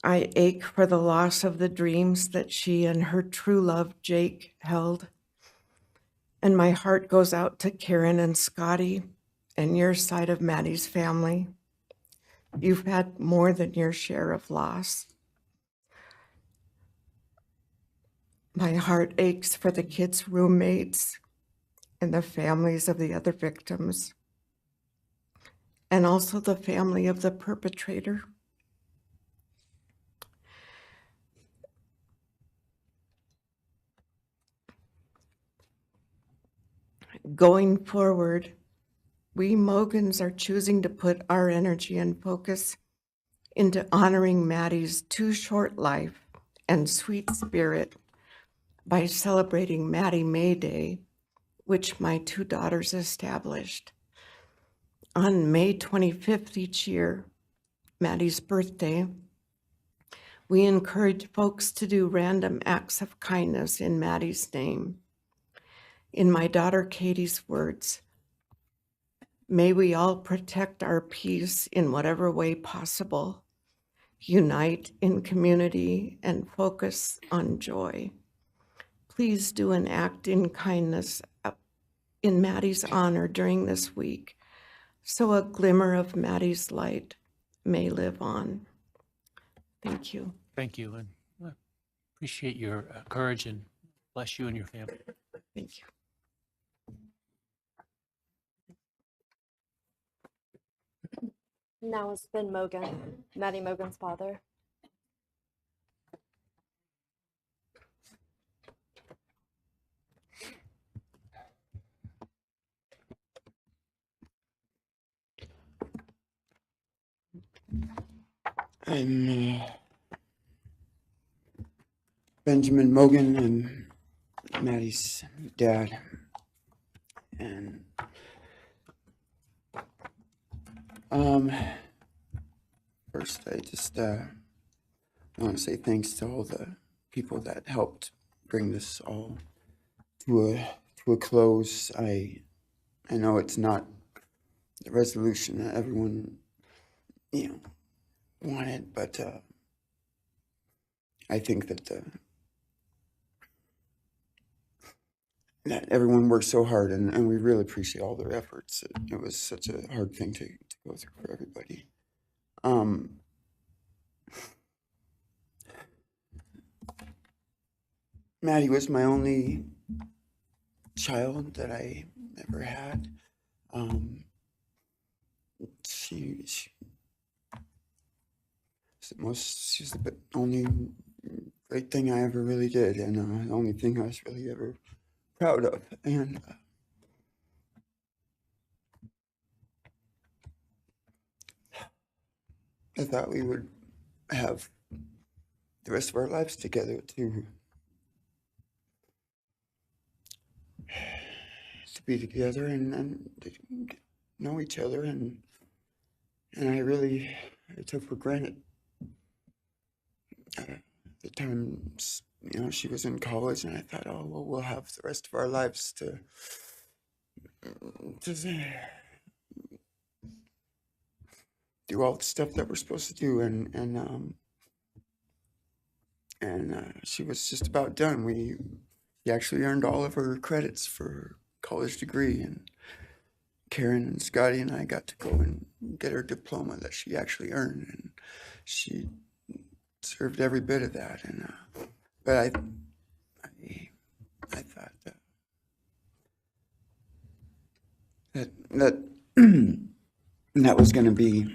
I ache for the loss of the dreams that she and her true love, Jake, held. And my heart goes out to Karen and Scotty and your side of Maddie's family. You've had more than your share of loss. My heart aches for the kids' roommates and the families of the other victims, and also the family of the perpetrator. Going forward, we Mogans are choosing to put our energy and focus into honoring Maddie's too short life and sweet spirit by celebrating Maddie May Day, which my 2 daughters established. On May 25th each year, Maddie's birthday, we encourage folks to do random acts of kindness in Maddie's name. In my daughter Katie's words, may we all protect our peace in whatever way possible, unite in community, and focus on joy. Please do an act in kindness in Maddie's honor during this week so a glimmer of Maddie's light may live on. Thank you. Thank you, and appreciate your courage, and bless you and your family. Thank you. Now it's Ben Mogan, Maddie Mogan's father. I'm Benjamin Mogan. I'm Maddie's dad. And first I just want to say thanks to all the people that helped bring this all to a close. I know it's not the resolution that everyone, wanted, but I think that that everyone worked so hard, and we really appreciate all their efforts. It was such a hard thing to go through for everybody. Maddie was my only child that I ever had. She's the only great thing I ever really did, and the only thing I was really ever proud of. And I thought we would have the rest of our lives together to be together and to know each other, and I took for granted the times, she was in college, and I thought, oh, well, we'll have the rest of our lives to do all the stuff that we're supposed to do, and she was just about done. She actually earned all of her credits for her college degree, and Karen and Scotty and I got to go and get her diploma that she actually earned, and she served every bit of that. And but I thought that that was going to be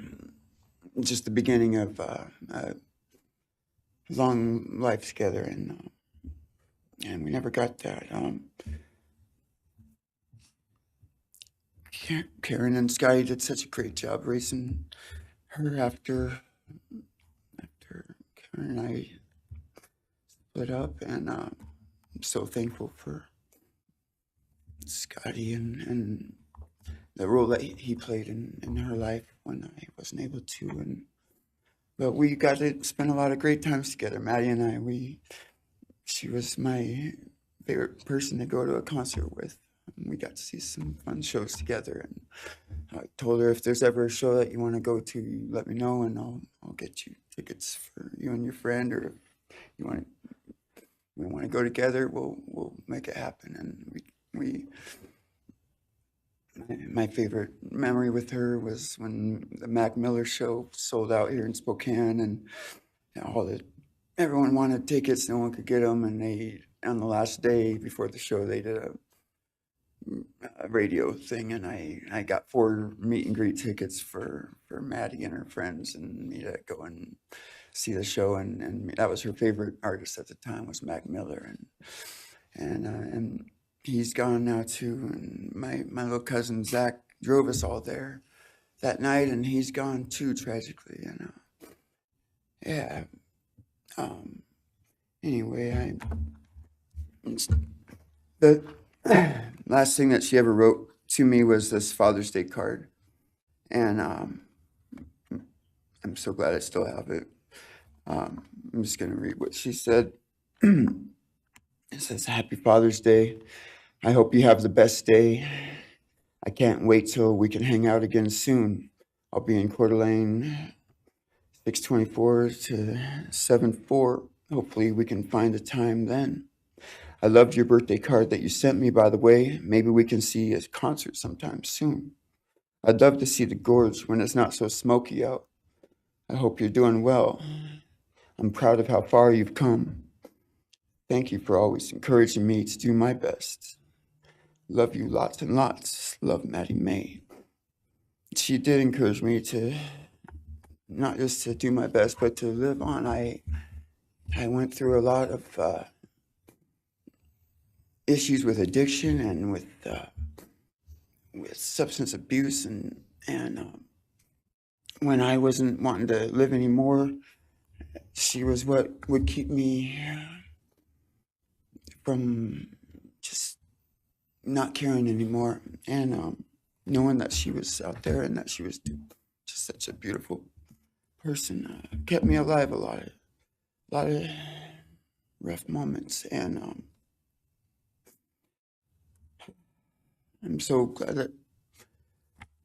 just the beginning of a long life together, and we never got that. Karen and Scotty did such a great job raising her after Karen and I split up, and I'm so thankful for Scotty and the role that he played in her life when I wasn't able to. But we got to spend a lot of great times together, Maddie and I. She was my favorite person to go to a concert with. We got to see some fun shows together, and I told her, if there's ever a show that you want to go to, let me know, and I'll get you tickets for you and your friend, or if we want to go together, we'll make it happen. And my favorite memory with her was when the Mac Miller show sold out here in Spokane, and everyone wanted tickets, no one could get them, and on the last day before the show, they did a radio thing, and I got 4 meet and greet tickets for Maddie and her friends and me to go and see the show, and that was her favorite artist at the time, was Mac Miller, and he's gone now too, and my little cousin Zach drove us all there that night, and he's gone too, tragically. Anyway, the last thing that she ever wrote to me was this Father's Day card, and I'm so glad I still have it. I'm just going to read what she said. It says, "Happy Father's Day. I hope you have the best day. I can't wait till we can hang out again soon. I'll be in Coeur d'Alene, 624 to 74. Hopefully we can find a time then. I loved your birthday card that you sent me, by the way. Maybe we can see a concert sometime soon. I'd love to see the gorge when it's not so smoky out. I hope you're doing well. I'm proud of how far you've come. Thank you for always encouraging me to do my best. Love you lots and lots. Love, Maddie Mae. She did encourage me to not just to do my best, but to live on. I went through a lot of issues with addiction and with substance abuse, and when I wasn't wanting to live anymore, she was what would keep me from just not caring anymore, and knowing that she was out there and that she was just such a beautiful person kept me alive a lot of rough moments, and I'm so glad that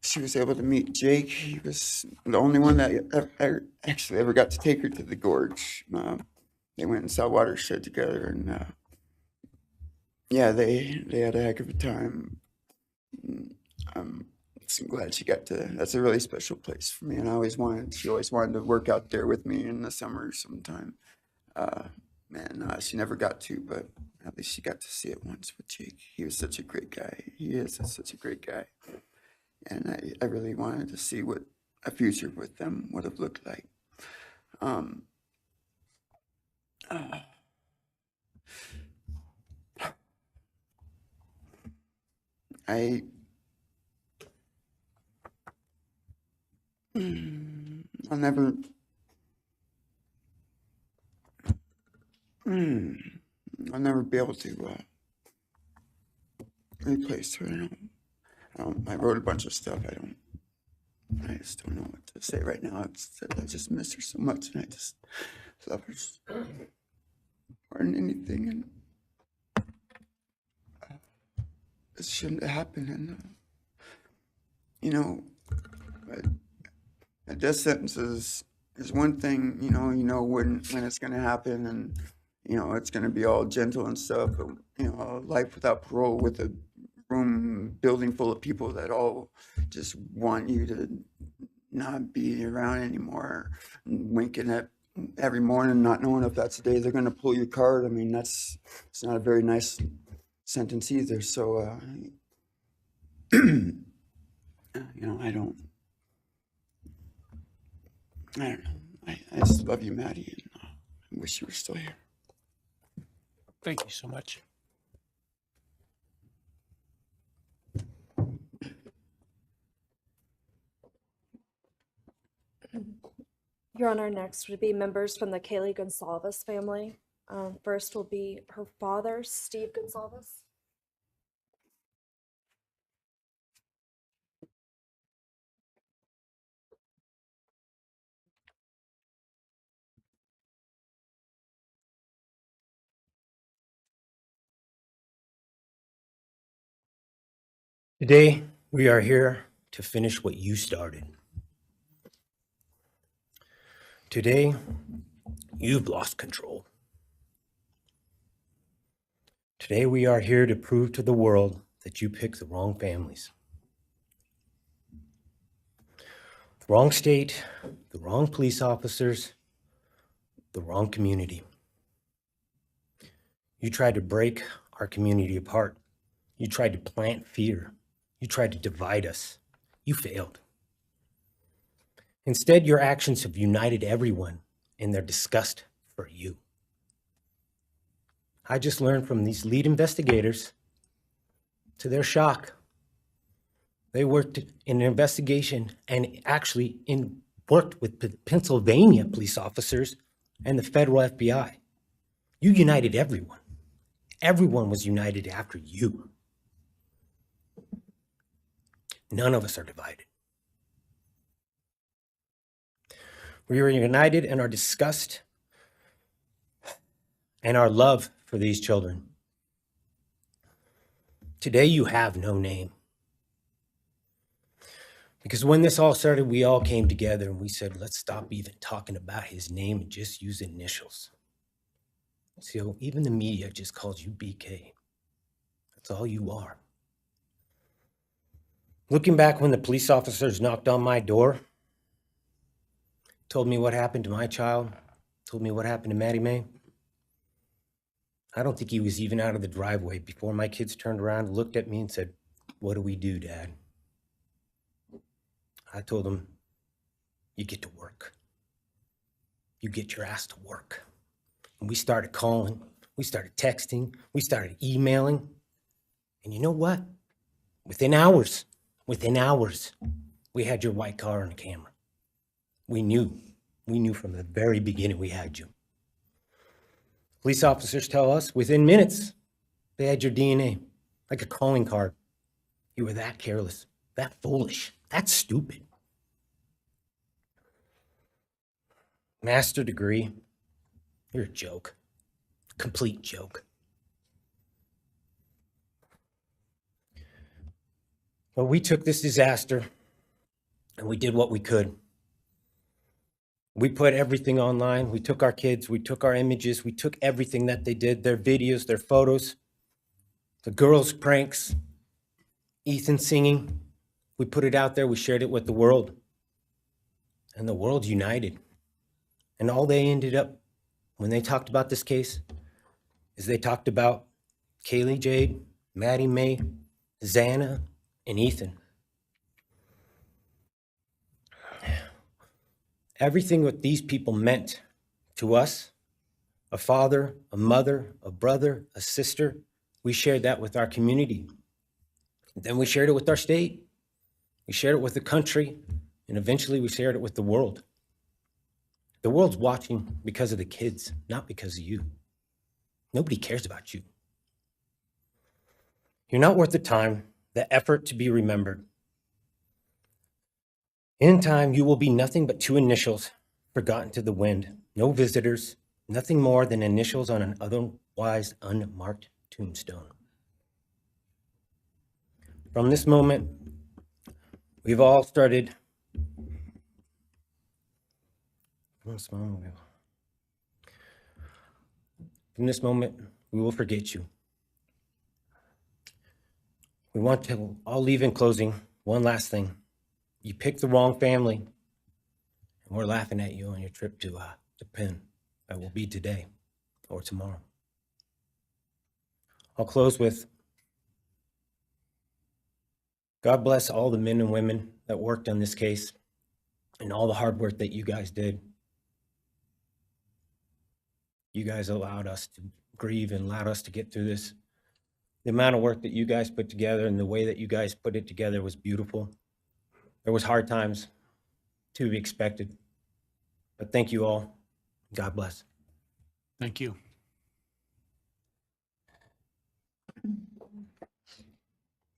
she was able to meet Jake. He was the only one that actually ever got to take her to the gorge. They went and saw Watershed together, and yeah, they had a heck of a time. I'm so glad she got to. That's a really special place for me, and she always wanted to work out there with me in the summer sometime. She never got to, but at least she got to see it once with Jake. He was such a great guy. He is such a great guy. And I really wanted to see what a future with them would have looked like. I'll never be able to replace her. I wrote a bunch of stuff. I just don't know what to say right now. I just miss her so much, and I just love her more than anything. And it shouldn't have happened. And a death sentence is one thing. You know when it's going to happen, and it's going to be all gentle and stuff. But life without parole with a building full of people that all just want you to not be around anymore, and winking at every morning, not knowing if that's the day they're going to pull your card. I mean, it's not a very nice sentence either. So, I don't know. I just love you, Maddie, and I wish you were still here. Thank you so much. Your Honor, next would be members from the Kaylee Gonzalez family. First will be her father, Steve Gonzalez. Today, we are here to finish what you started. Today, you've lost control. Today, we are here to prove to the world that you picked the wrong families. The wrong state, the wrong police officers, the wrong community. You tried to break our community apart. You tried to plant fear. You tried to divide us. You failed. Instead, your actions have united everyone in their disgust for you. I just learned from these lead investigators, to their shock, they worked in an investigation and actually worked with Pennsylvania police officers and the federal FBI. You united everyone. Everyone was united after you. None of us are divided. We are united in our disgust and our love for these children. Today, you have no name. Because when this all started, we all came together and we said, let's stop even talking about his name and just use initials. So even the media just calls you BK. That's all you are. Looking back when the police officers knocked on my door, told me what happened to my child, told me what happened to Maddie Mae, I don't think he was even out of the driveway before my kids turned around, looked at me and said, "What do we do, Dad?" I told him, "You get to work. You get your ass to work." And we started calling, we started texting, we started emailing. And you know what? Within hours, we had your white car on the camera. We knew from the very beginning we had you. Police officers tell us within minutes they had your DNA, like a calling card. You were that careless, that foolish, that stupid. Master degree, you're a joke, complete joke. But we took this disaster and we did what we could. We put everything online. We took our kids, we took our images, we took everything that they did, their videos, their photos, the girls' pranks, Ethan singing. We put it out there, we shared it with the world. And the world united. And all they ended up, when they talked about this case, is they talked about Kaylee Jade, Maddie Mae, Xana, and Ethan. Everything what these people meant to us, a father, a mother, a brother, a sister, we shared that with our community. Then we shared it with our state. We shared it with the country, and eventually we shared it with the world. The world's watching because of the kids, not because of you. Nobody cares about you. You're not worth the time, the effort to be remembered. In time, you will be nothing but two initials forgotten to the wind. No visitors, nothing more than initials on an otherwise unmarked tombstone. From this moment, we've all started. From this moment, we will forget you. We want to all leave in closing. One last thing. You picked the wrong family, and we're laughing at you on your trip to Penn. That will be today or tomorrow. I'll close with, God bless all the men and women that worked on this case and all the hard work that you guys did. You guys allowed us to grieve and allowed us to get through this. The amount of work that you guys put together and the way that you guys put it together was beautiful. There was hard times to be expected, but thank you all. God bless. Thank you.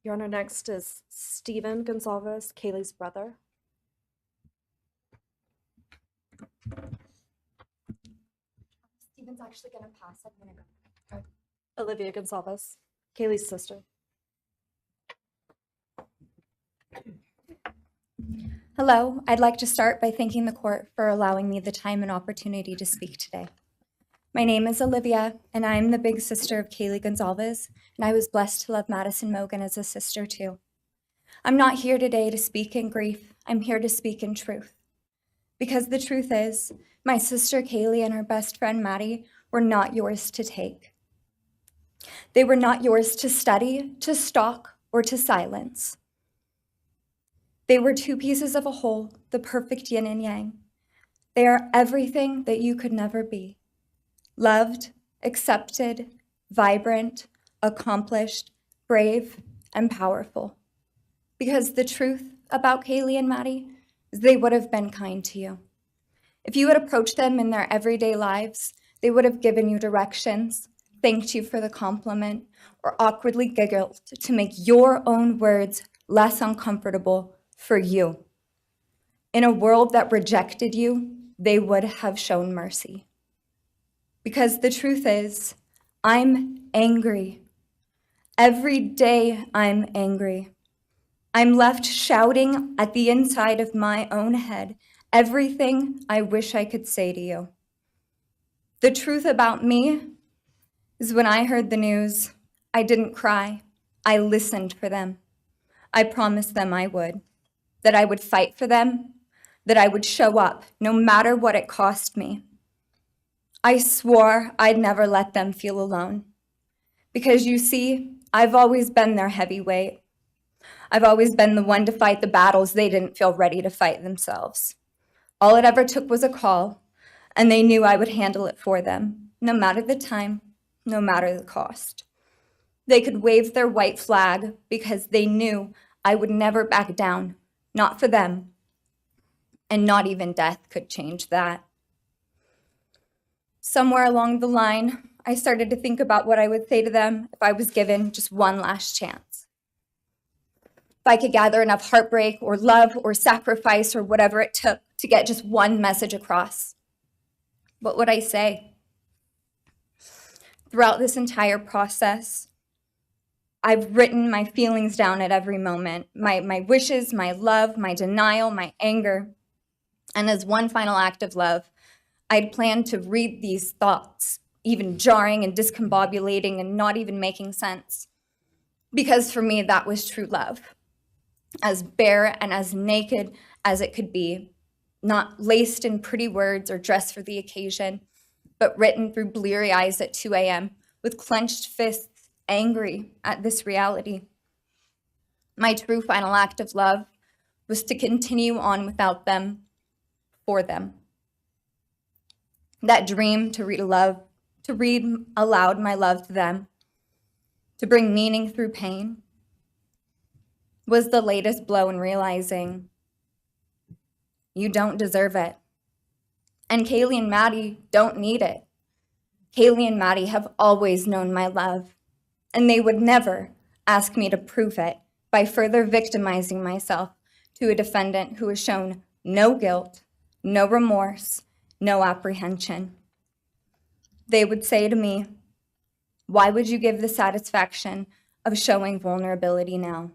Your Honor, next is Stephen Gonzalez, Kaylee's brother. Stephen's actually gonna pass. I'm gonna go. Olivia Gonzalez, Kaylee's sister. Hello, I'd like to start by thanking the court for allowing me the time and opportunity to speak today. My name is Olivia, and I'm the big sister of Kaylee Gonzalez, and I was blessed to love Madison Mogan as a sister too. I'm not here today to speak in grief, I'm here to speak in truth. Because the truth is, my sister Kaylee and her best friend Maddie were not yours to take. They were not yours to study, to stalk, or to silence. They were two pieces of a whole, the perfect yin and yang. They are everything that you could never be. Loved, accepted, vibrant, accomplished, brave, and powerful. Because the truth about Kaylee and Maddie is they would have been kind to you. If you had approached them in their everyday lives, they would have given you directions, thanked you for the compliment, or awkwardly giggled to make your own words less uncomfortable for you. In a world that rejected you, they would have shown mercy. Because the truth is, I'm angry. Every day I'm angry. I'm left shouting at the inside of my own head everything I wish I could say to you. The truth about me is when I heard the news, I didn't cry. I listened for them. I promised them I would, that I would fight for them, that I would show up no matter what it cost me. I swore I'd never let them feel alone. Because you see, I've always been their heavyweight. I've always been the one to fight the battles they didn't feel ready to fight themselves. All it ever took was a call, and they knew I would handle it for them, no matter the time, no matter the cost. They could wave their white flag because they knew I would never back down, not for them, and not even death could change that. Somewhere along the line, I started to think about what I would say to them if I was given just one last chance. If I could gather enough heartbreak or love or sacrifice or whatever it took to get just one message across, what would I say? Throughout this entire process, I've written my feelings down at every moment, my wishes, my love, my denial, my anger. And as one final act of love, I'd planned to read these thoughts, even jarring and discombobulating and not even making sense. Because for me, that was true love. As bare and as naked as it could be, not laced in pretty words or dressed for the occasion, but written through bleary eyes at 2 a.m. with clenched fists, angry at this reality. My true final act of love was to continue on without them, for them. That dream to read aloud my love to them, to bring meaning through pain, was the latest blow in realizing you don't deserve it. And Kaylee and Maddie don't need it. Kaylee and Maddie have always known my love, and they would never ask me to prove it by further victimizing myself to a defendant who has shown no guilt, no remorse, no apprehension. They would say to me, "Why would you give the satisfaction of showing vulnerability now?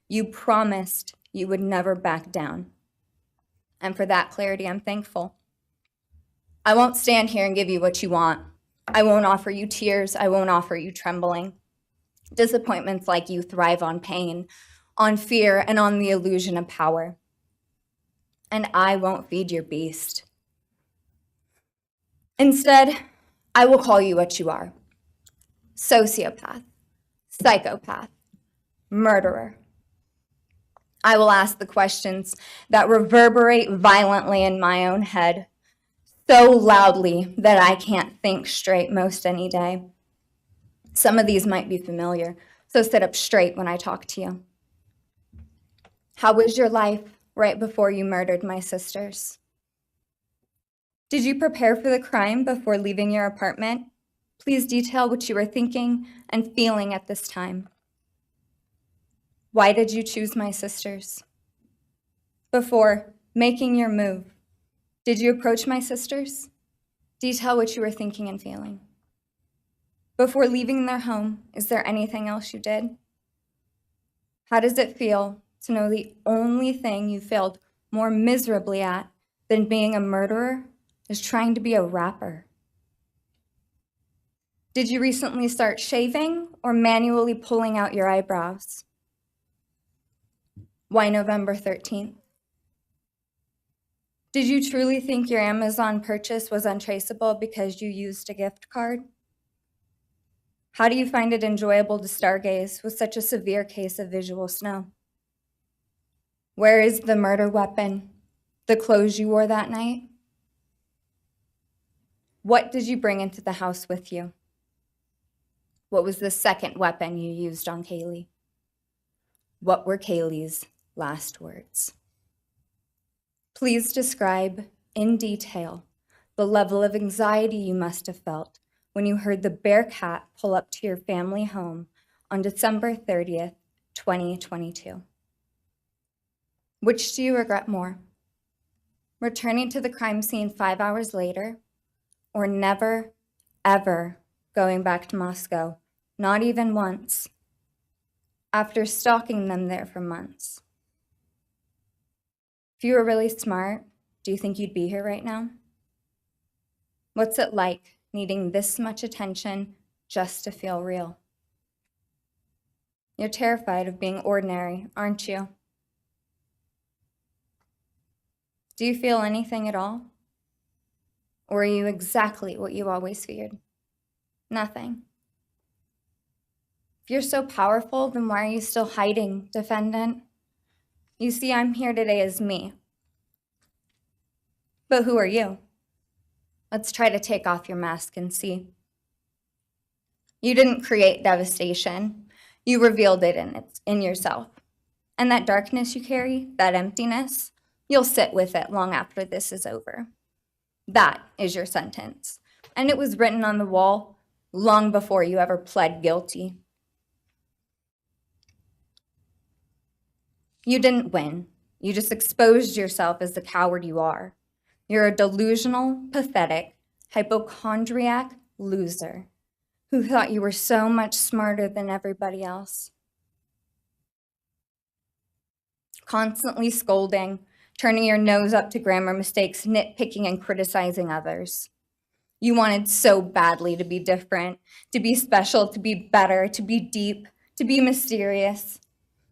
You promised you would never back down." And for that clarity, I'm thankful. I won't stand here and give you what you want. I won't offer you tears. I won't offer you trembling. Disappointments like you thrive on pain, on fear, and on the illusion of power. And I won't feed your beast. Instead, I will call you what you are: sociopath, psychopath, murderer. I will ask the questions that reverberate violently in my own head, so loudly that I can't think straight most any day. Some of these might be familiar, so sit up straight when I talk to you. How was your life right before you murdered my sisters? Did you prepare for the crime before leaving your apartment? Please detail what you were thinking and feeling at this time. Why did you choose my sisters? Before making your move, did you approach my sisters? Detail what you were thinking and feeling. Before leaving their home, is there anything else you did? How does it feel to know the only thing you failed more miserably at than being a murderer is trying to be a rapper? Did you recently start shaving or manually pulling out your eyebrows? Why November 13th? Did you truly think your Amazon purchase was untraceable because you used a gift card? How do you find it enjoyable to stargaze with such a severe case of visual snow? Where is the murder weapon, the clothes you wore that night? What did you bring into the house with you? What was the second weapon you used on Kaylee? What were Kaylee's last words? Please describe in detail the level of anxiety you must have felt when you heard the Bearcat pull up to your family home on December 30th, 2022. Which do you regret more? Returning to the crime scene 5 hours later, or never, ever going back to Moscow, not even once, after stalking them there for months? If you were really smart, do you think you'd be here right now? What's it like needing this much attention just to feel real? You're terrified of being ordinary, aren't you? Do you feel anything at all? Or are you exactly what you always feared? Nothing. If you're so powerful, then why are you still hiding, defendant? You see, I'm here today as me. But who are you? Let's try to take off your mask and see. You didn't create devastation. You revealed it in yourself. And that darkness you carry, that emptiness, you'll sit with it long after this is over. That is your sentence. And it was written on the wall long before you ever pled guilty. You didn't win. You just exposed yourself as the coward you are. You're a delusional, pathetic, hypochondriac loser who thought you were so much smarter than everybody else. Constantly scolding, turning your nose up to grammar mistakes, nitpicking and criticizing others. You wanted so badly to be different, to be special, to be better, to be deep, to be mysterious.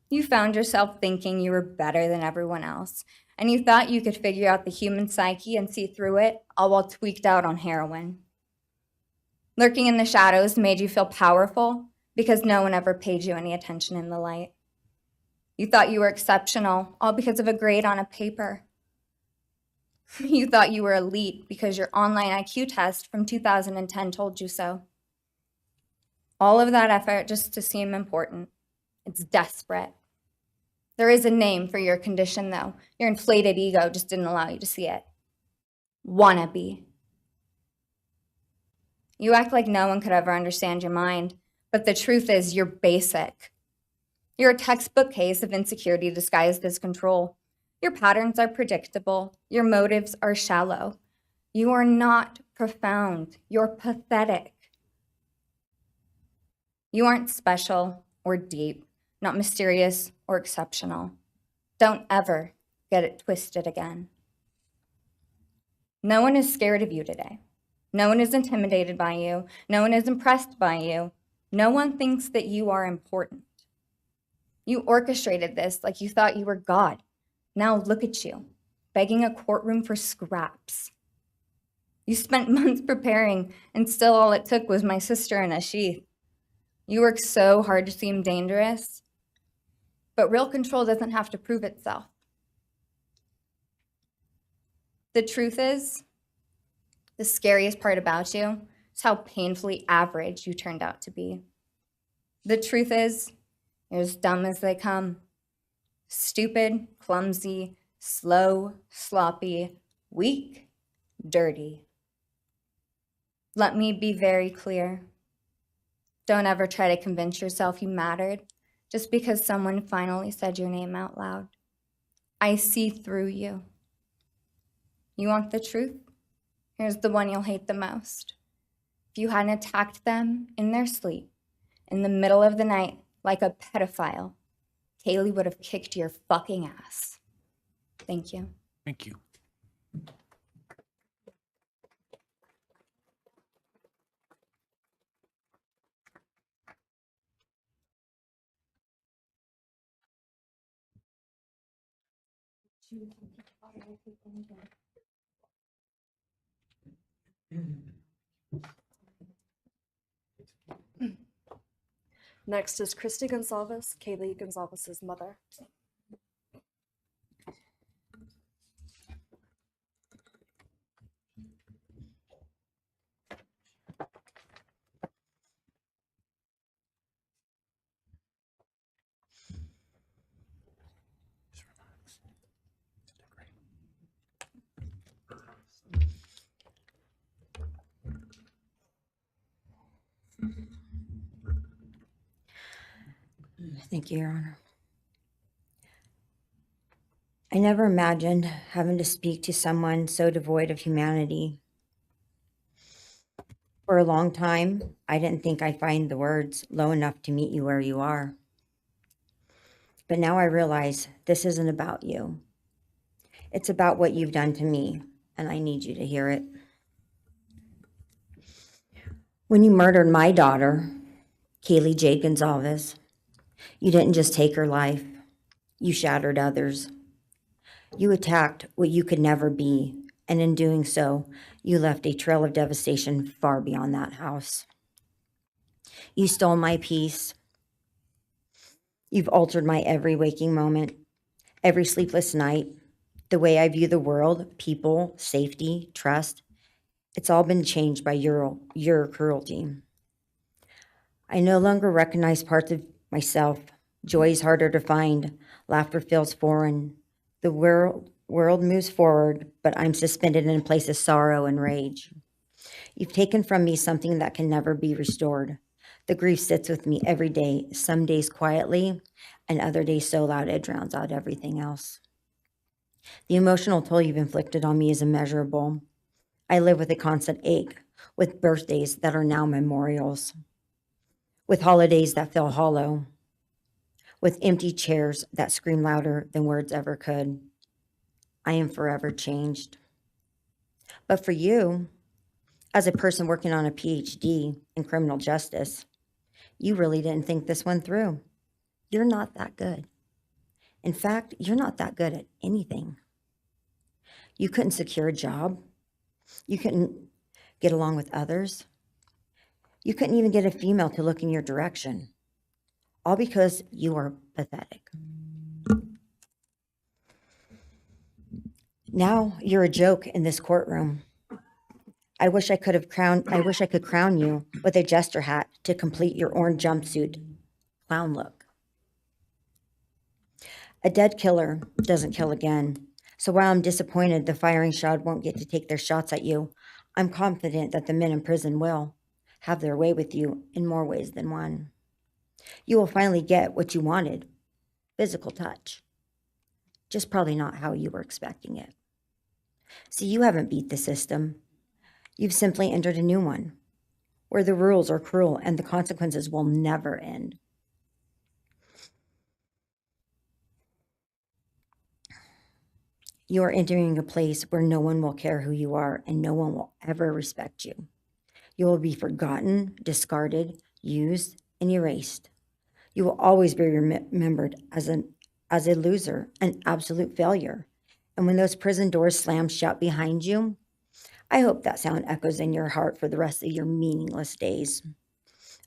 You found yourself thinking you were better than everyone else, and you thought you could figure out the human psyche and see through it, all while tweaked out on heroin. Lurking in the shadows made you feel powerful because no one ever paid you any attention in the light. You thought you were exceptional, all because of a grade on a paper. You thought you were elite because your online IQ test from 2010 told you so. All of that effort just to seem important. It's desperate. There is a name for your condition, though. Your inflated ego just didn't allow you to see it. Wannabe. You act like no one could ever understand your mind, but the truth is you're basic. You're a textbook case of insecurity disguised as control. Your patterns are predictable. Your motives are shallow. You are not profound. You're pathetic. You aren't special or deep, not mysterious or exceptional. Don't ever get it twisted again. No one is scared of you today. No one is intimidated by you. No one is impressed by you. No one thinks that you are important. You orchestrated this like you thought you were God. Now look at you, begging a courtroom for scraps. You spent months preparing, and still all it took was my sister in a sheath. You work so hard to seem dangerous, but real control doesn't have to prove itself. The truth is, the scariest part about you is how painfully average you turned out to be. The truth is, you're as dumb as they come. Stupid, clumsy, slow, sloppy, weak, dirty. Let me be very clear. Don't ever try to convince yourself you mattered just because someone finally said your name out loud. I see through you. You want the truth? Here's the one you'll hate the most. If you hadn't attacked them in their sleep, in the middle of the night, like a pedophile, Kaylee would have kicked your fucking ass. Thank you. Thank you. Next is Christy Gonzalez, Kaylee Gonzalez's mother. Thank you, Your Honor. I never imagined having to speak to someone so devoid of humanity. For a long time, I didn't think I'd find the words low enough to meet you where you are. But now I realize this isn't about you. It's about what you've done to me, and I need you to hear it. When you murdered my daughter, Kaylee Jade Gonzalez, You didn't just take her life, you shattered others. You attacked what you could never be, and in doing so, you left a trail of devastation far beyond that house. You stole my peace. You've altered my every waking moment, every sleepless night, the way I view the world, people, safety, trust. It's all been changed by your cruelty. I no longer recognize parts of myself. Joy is harder to find. Laughter feels foreign. The world moves forward, but I'm suspended in a place of sorrow and rage. You've taken from me something that can never be restored. The grief sits with me every day, some days quietly, and other days so loud it drowns out everything else. The emotional toll you've inflicted on me is immeasurable. I live with a constant ache, with birthdays that are now memorials, with holidays that feel hollow, with empty chairs that scream louder than words ever could. I am forever changed. But for you, as a person working on a PhD in criminal justice, you really didn't think this one through. You're not that good. In fact, you're not that good at anything. You couldn't secure a job. You couldn't get along with others. You couldn't even get a female to look in your direction. All because you are pathetic. Now you're a joke in this courtroom. I wish I could crown you with a jester hat to complete your orange jumpsuit clown look. A dead killer doesn't kill again. So while I'm disappointed the firing squad won't get to take their shots at you, I'm confident that the men in prison will have their way with you in more ways than one. You will finally get what you wanted, physical touch. Just probably not how you were expecting it. See, you haven't beat the system. You've simply entered a new one, where the rules are cruel and the consequences will never end. You are entering a place where no one will care who you are and no one will ever respect you. You will be forgotten, discarded, used, and erased. You will always be remembered as a loser, an absolute failure. And when those prison doors slam shut behind you, I hope that sound echoes in your heart for the rest of your meaningless days.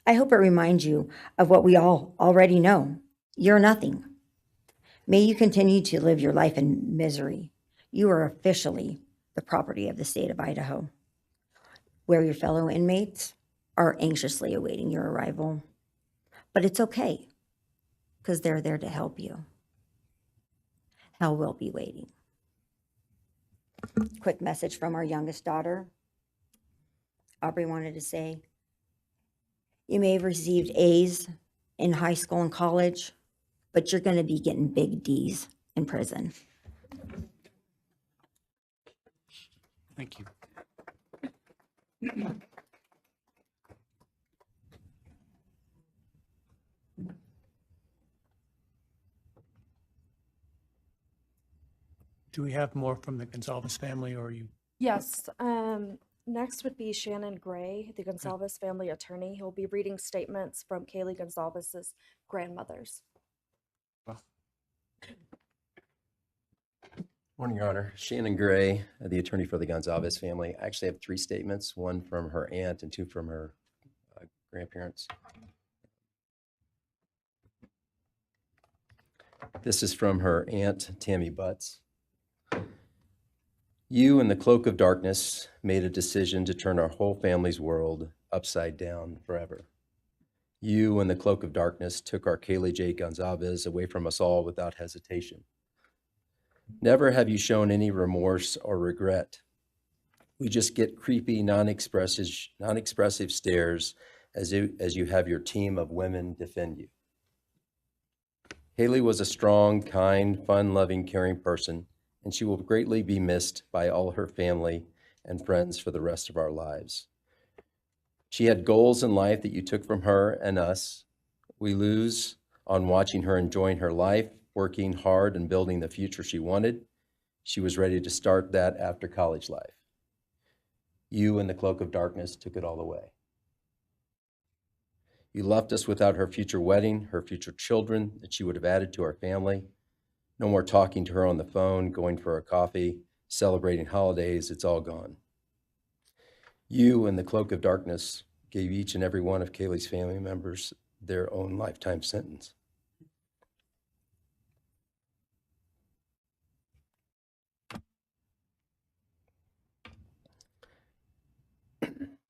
I hope it reminds you of what we all already know. You're nothing. May you continue to live your life in misery. You are officially the property of the state of Idaho, where your fellow inmates are anxiously awaiting your arrival. But it's okay, because they're there to help you. Hell will be waiting. Quick message from our youngest daughter. Aubrey wanted to say, you may have received A's in high school and college, but you're going to be getting big D's in prison. Thank you. Do we have more from the Gonzalez family, or are you? Yes. Next would be Shannon Gray, the Gonzalez family attorney. He'll be reading statements from Kaylee Gonzalez's grandmothers. Morning, Your Honor. Shannon Gray, the attorney for the Gonzalez family. I actually have 3 statements, one from her aunt and 2 from her grandparents. This is from her aunt, Tammy Butts. You, in the cloak of darkness, made a decision to turn our whole family's world upside down forever. You, in the cloak of darkness, took our Kaylee J. Gonzalez away from us all without hesitation. Never have you shown any remorse or regret. We just get creepy, non-expressive stares as you have your team of women defend you. Haley was a strong, kind, fun-loving, caring person, and she will greatly be missed by all her family and friends for the rest of our lives. She had goals in life that you took from her and us. We lose on watching her enjoying her life, working hard and building the future she wanted. She was ready to start that after college life. You, in the cloak of darkness, took it all away. You left us without her future wedding, her future children that she would have added to our family. No more talking to her on the phone, going for a coffee, celebrating holidays. It's all gone. You, in the cloak of darkness, gave each and every one of Kaylee's family members their own lifetime sentence.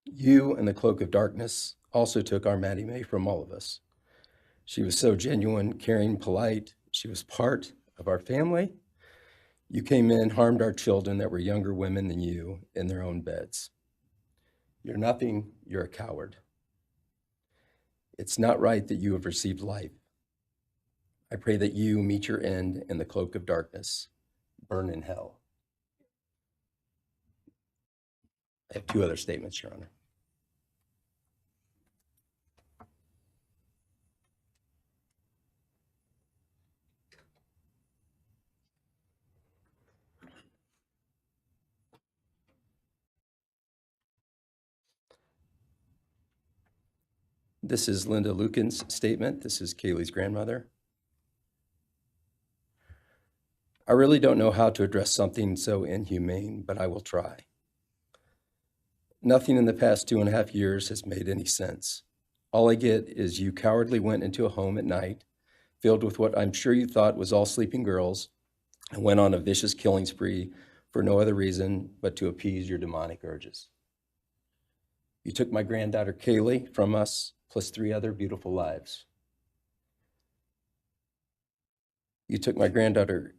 You, in the cloak of darkness, also took our Maddie Mae from all of us. She was so genuine, caring, polite. She was part of our family. You came in, harmed our children that were younger women than you in their own beds. You're nothing, you're a coward. It's not right that you have received life. I pray that you meet your end in the cloak of darkness, burn in hell. I have two other statements, Your Honor. This is Linda Lucan's statement. This is Kaylee's grandmother. I really don't know how to address something so inhumane, but I will try. Nothing in the past 2.5 years has made any sense. All I get is you cowardly went into a home at night, filled with what I'm sure you thought was all sleeping girls, and went on a vicious killing spree for no other reason but to appease your demonic urges. You took my granddaughter Kaylee from us, plus 3 other beautiful lives. You took my granddaughter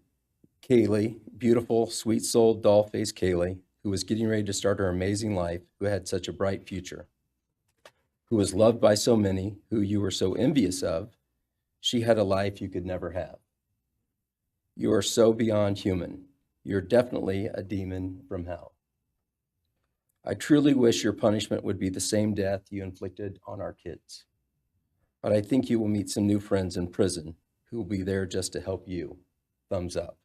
Kaylee, beautiful, sweet-souled, doll-faced Kaylee, who was getting ready to start her amazing life, who had such a bright future, who was loved by so many, who you were so envious of. She had a life you could never have. You are so beyond human. You're definitely a demon from hell. I truly wish your punishment would be the same death you inflicted on our kids. But I think you will meet some new friends in prison who will be there just to help you. Thumbs up.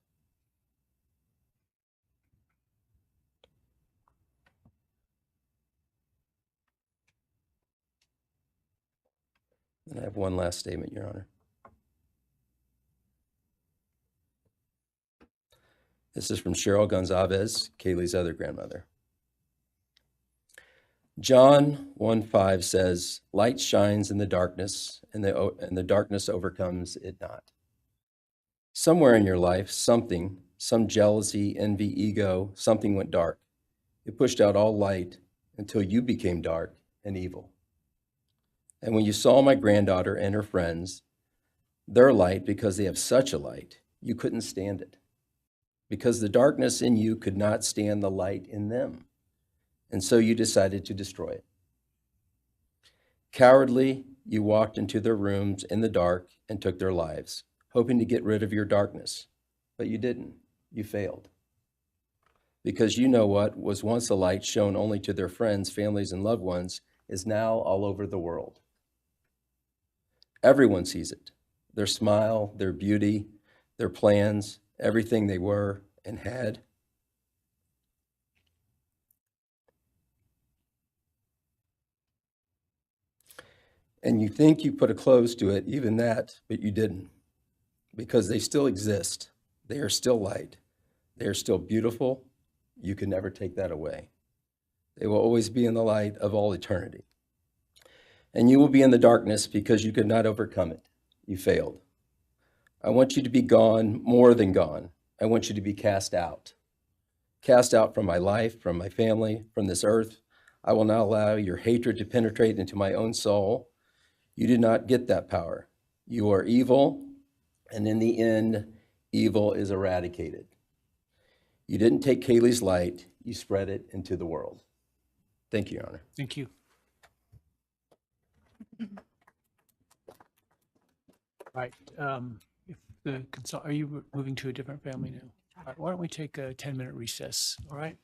And I have one last statement, Your Honor. This is from Cheryl Gonzalez, Kaylee's other grandmother. John 1:5 says, light shines in the darkness, and the darkness overcomes it not. Somewhere in your life, some jealousy, envy, ego, something went dark. It pushed out all light until you became dark and evil. And when you saw my granddaughter and her friends, their light, because they have such a light, you couldn't stand it. Because the darkness in you could not stand the light in them. And so you decided to destroy it. Cowardly, you walked into their rooms in the dark and took their lives, hoping to get rid of your darkness. But you didn't. You failed. Because you know what was once a light shown only to their friends, families, and loved ones is now all over the world. Everyone sees it. Their smile, their beauty, their plans, everything they were and had. And you think you put a close to it, even that, but you didn't. Because they still exist. They are still light. They are still beautiful. You can never take that away. They will always be in the light of all eternity. And you will be in the darkness because you could not overcome it. You failed. I want you to be gone, more than gone. I want you to be cast out. Cast out from my life, from my family, from this earth. I will not allow your hatred to penetrate into my own soul. You did not get that power. You are evil, and in the end, evil is eradicated. You didn't take Kaylee's light, you spread it into the world. Thank you, Your Honor. Thank you. Right. If the are you moving to a different family now? All right, why don't we take a 10-minute recess? All right.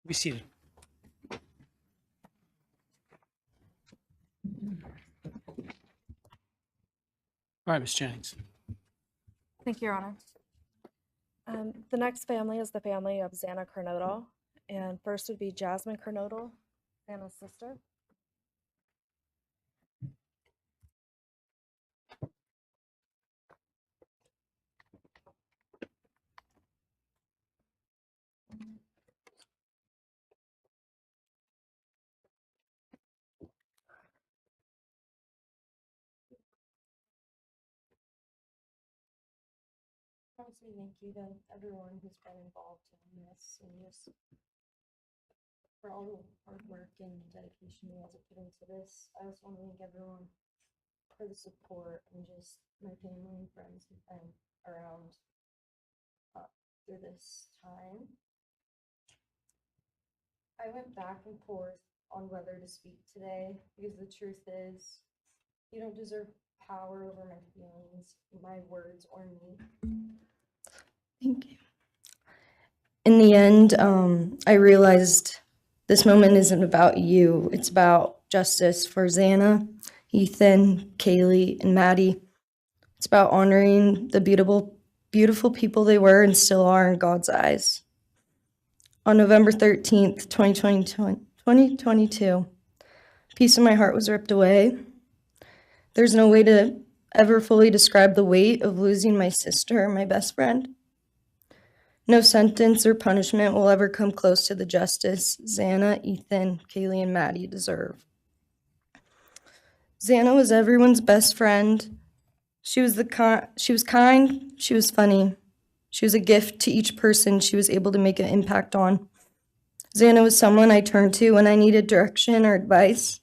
Be seated. All right, Ms. Jennings. Thank you, Your Honor. The next family is the family of Xana Kernodle, and first would be Jasmine Kernodle, Xana's sister. I want to say thank you to everyone who's been involved in this and just for all the hard work and dedication you guys have put into this. I also want to thank everyone for the support and just my family and friends who've been around through this time. I went back and forth on whether to speak today because the truth is you don't deserve power over my feelings, my words, or me. Thank you. In the end, I realized this moment isn't about you. It's about justice for Xana, Ethan, Kaylee, and Maddie. It's about honoring the beautiful people they were and still are in God's eyes. On November 13th, 2022, a piece of my heart was ripped away. There's no way to ever fully describe the weight of losing my sister, my best friend. No sentence or punishment will ever come close to the justice Xana, Ethan, Kaylee, and Maddie deserve. Xana was everyone's best friend. She was kind, she was funny. She was a gift to each person she was able to make an impact on. Xana was someone I turned to when I needed direction or advice.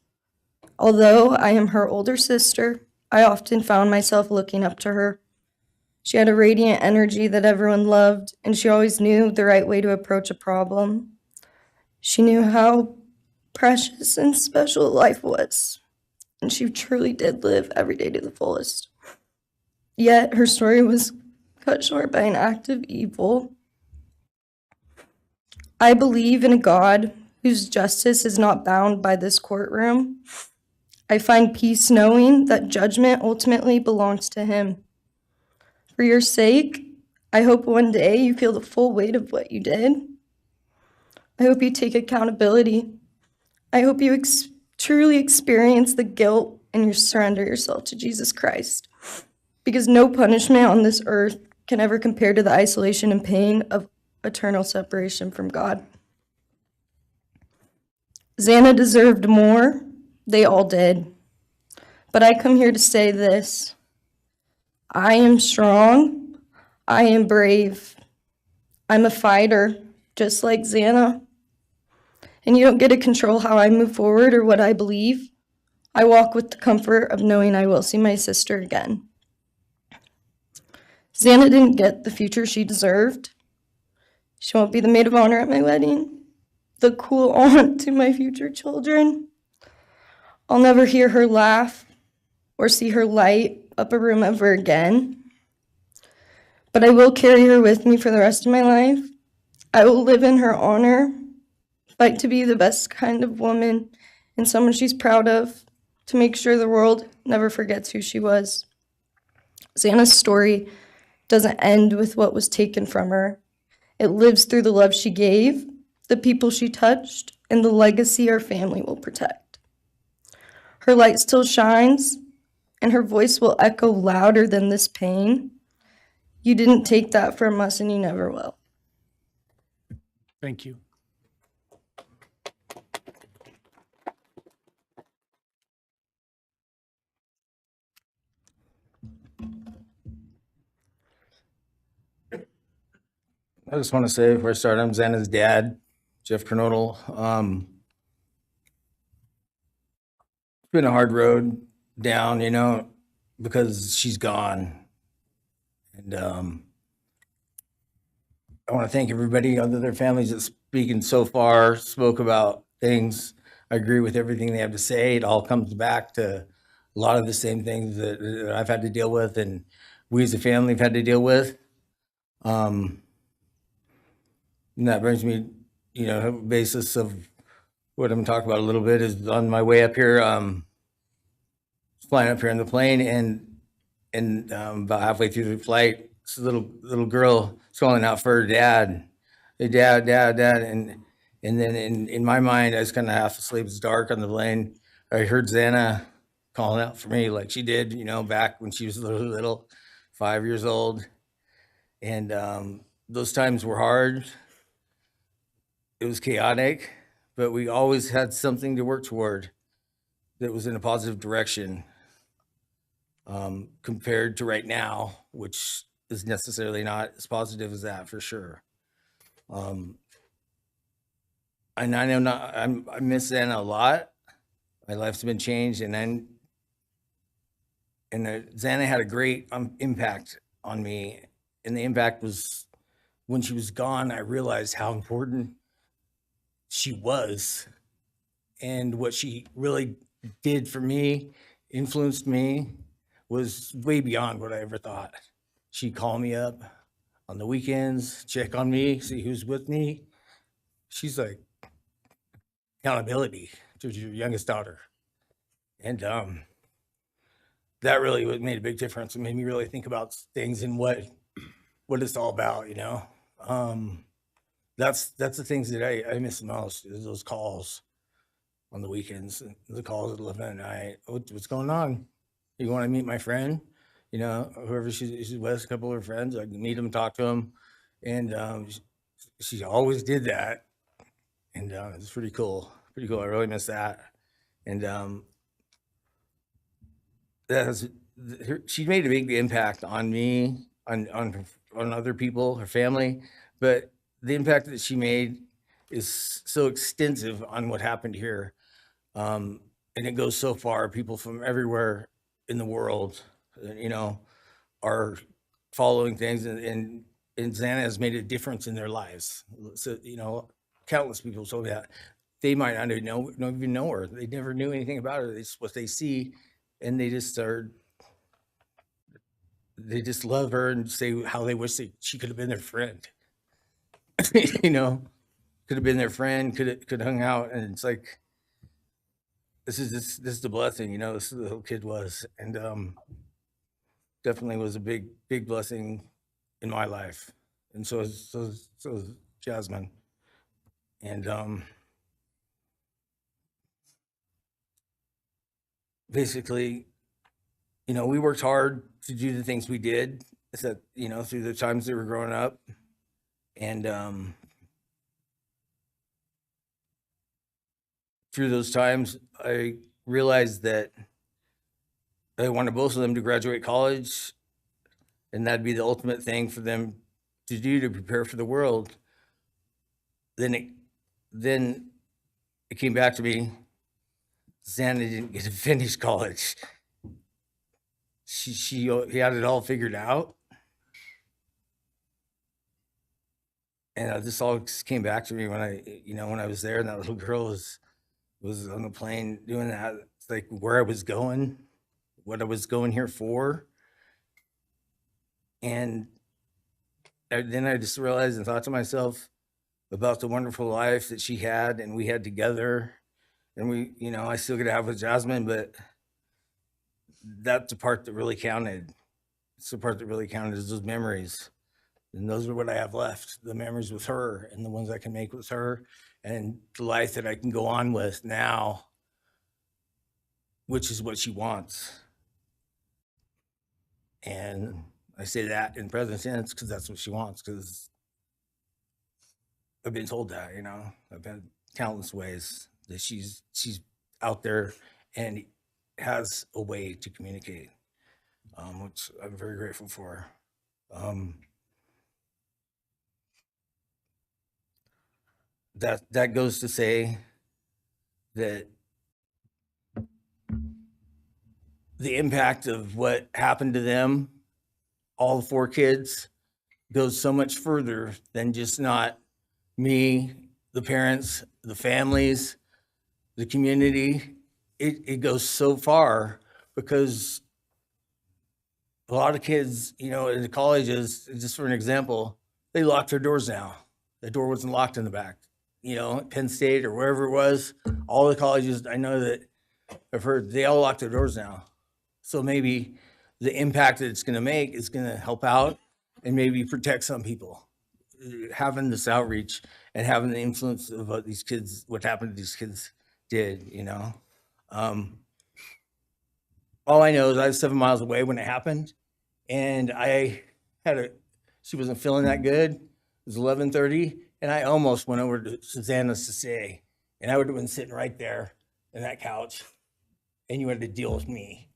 Although I am her older sister, I often found myself looking up to her. She had a radiant energy that everyone loved, and she always knew the right way to approach a problem. She knew how precious and special life was, and she truly did live every day to the fullest. Yet her story was cut short by an act of evil. I believe in a God whose justice is not bound by this courtroom. I find peace knowing that judgment ultimately belongs to Him. For your sake, I hope one day you feel the full weight of what you did. I hope you take accountability. I hope you truly experience the guilt and you surrender yourself to Jesus Christ. Because no punishment on this earth can ever compare to the isolation and pain of eternal separation from God. Xana deserved more. They all did. But I come here to say this. I am strong. I am brave. I'm a fighter, just like Xana. And you don't get to control how I move forward or what I believe. I walk with the comfort of knowing I will see my sister again. Xana didn't get the future she deserved. She won't be the maid of honor at my wedding, the cool aunt to my future children. I'll never hear her laugh or see her light up a room ever again. But I will carry her with me for the rest of my life. I will live in her honor, fight to be the best kind of woman and someone she's proud of, to make sure the world never forgets who she was. Xana's story doesn't end with what was taken from her. It lives through the love she gave, the people she touched, and the legacy our family will protect. Her light still shines, and her voice will echo louder than this pain. You didn't take that from us, and you never will. Thank you. I just want to say before I start, I'm Xana's dad, Jeff Kernodle. It's been a hard road down, because she's gone. And I want to thank everybody, other their families that speaking so far, spoke about things. I agree with everything they have to say. It all comes back to a lot of the same things that I've had to deal with and we as a family have had to deal with. And that brings me basis of what I'm talking about a little bit is on my way up here, flying up here in the plane, and about halfway through the flight, this little girl is calling out for her dad. Hey, dad, dad, dad. And then in my mind, I was kind of half asleep. It's dark on the plane. I heard Xana calling out for me like she did, back when she was little, 5 years old. And those times were hard. It was chaotic, but we always had something to work toward that was in a positive direction, compared to right now, which is necessarily not as positive as that for sure. And I know I miss Xana a lot. My life's been changed, and Xana had a great impact on me. And the impact was when she was gone, I realized how important she was and what she really did for me, influenced me, was way beyond what I ever thought. She'd call me up on the weekends, check on me, see who's with me. She's like accountability to your youngest daughter. And that really made a big difference. It made me really think about things and what it's all about, That's the things that I miss the most, is those calls on the weekends, the calls at 11 at night. What's going on? You want to meet my friend? Whoever she's with, a couple of her friends, I can meet them, talk to them. And she always did that. And it's pretty cool. Pretty cool. I really miss that. And she made a big impact on me, on other people, her family. But the impact that she made is so extensive on what happened here. And it goes so far. People from everywhere in the world, are following things, and Xana has made a difference in their lives. So, countless people told me that they might not even know her. They never knew anything about her. It's what they see, and they just love her and say how they wish she could have been their friend. Could have been their friend, could hung out, and it's like, this is the blessing, this is the little kid was, and definitely was a big blessing in my life, and so is Jasmine, and basically, we worked hard to do the things we did, through the times they were growing up, and through those times, I realized that I wanted both of them to graduate college, and that'd be the ultimate thing for them to do to prepare for the world. Then it came back to me, Xana didn't get to finish college. He had it all figured out. And this all came back to me when I was there, and that little girl was on the plane doing that. It's like where I was going, what I was going here for. And then I just realized and thought to myself about the wonderful life that she had and we had together. And I still get to have with Jasmine, but that's the part that really counted. It's the part that really counted, is those memories. And those are what I have left, the memories with her and the ones I can make with her, and the life that I can go on with now, which is what she wants. And I say that in present tense because that's what she wants, because I've been told that, I've been countless ways that she's out there and has a way to communicate, which I'm very grateful for. That goes to say that the impact of what happened to them, all 4 kids, goes so much further than just not me, the parents, the families, the community. It goes so far, because a lot of kids, in the colleges, just for an example, they lock their doors now. The door wasn't locked in the back. you know, at Penn State or wherever it was, all the colleges, I know that I've heard they all lock their doors now. So maybe the impact that it's going to make is going to help out and maybe protect some people. Having this outreach and having the influence of what these kids, what happened to these kids did, you know. All I know is I was 7 miles away when it happened, and she wasn't feeling that good. It was 11:30, and I almost went over to Susanna's to say, and I would have been sitting right there in that couch, and you had to deal with me.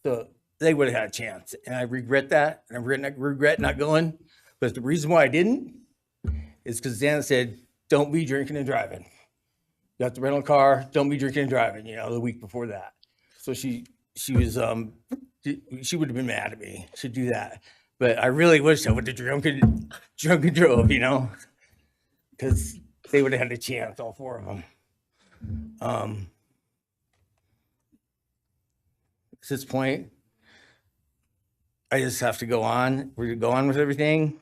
So they would have had a chance, and I regret that, and I regret not going. But the reason why I didn't is because Susanna said, "Don't be drinking and driving. You have to rent a car. Don't be drinking and driving." You know, the week before that, so she was she would have been mad at me to do that. But I really wish I would have drunk and drove, you know, because they would have had a chance, all four of them. At this point, I just have to go on. We're gonna go on with everything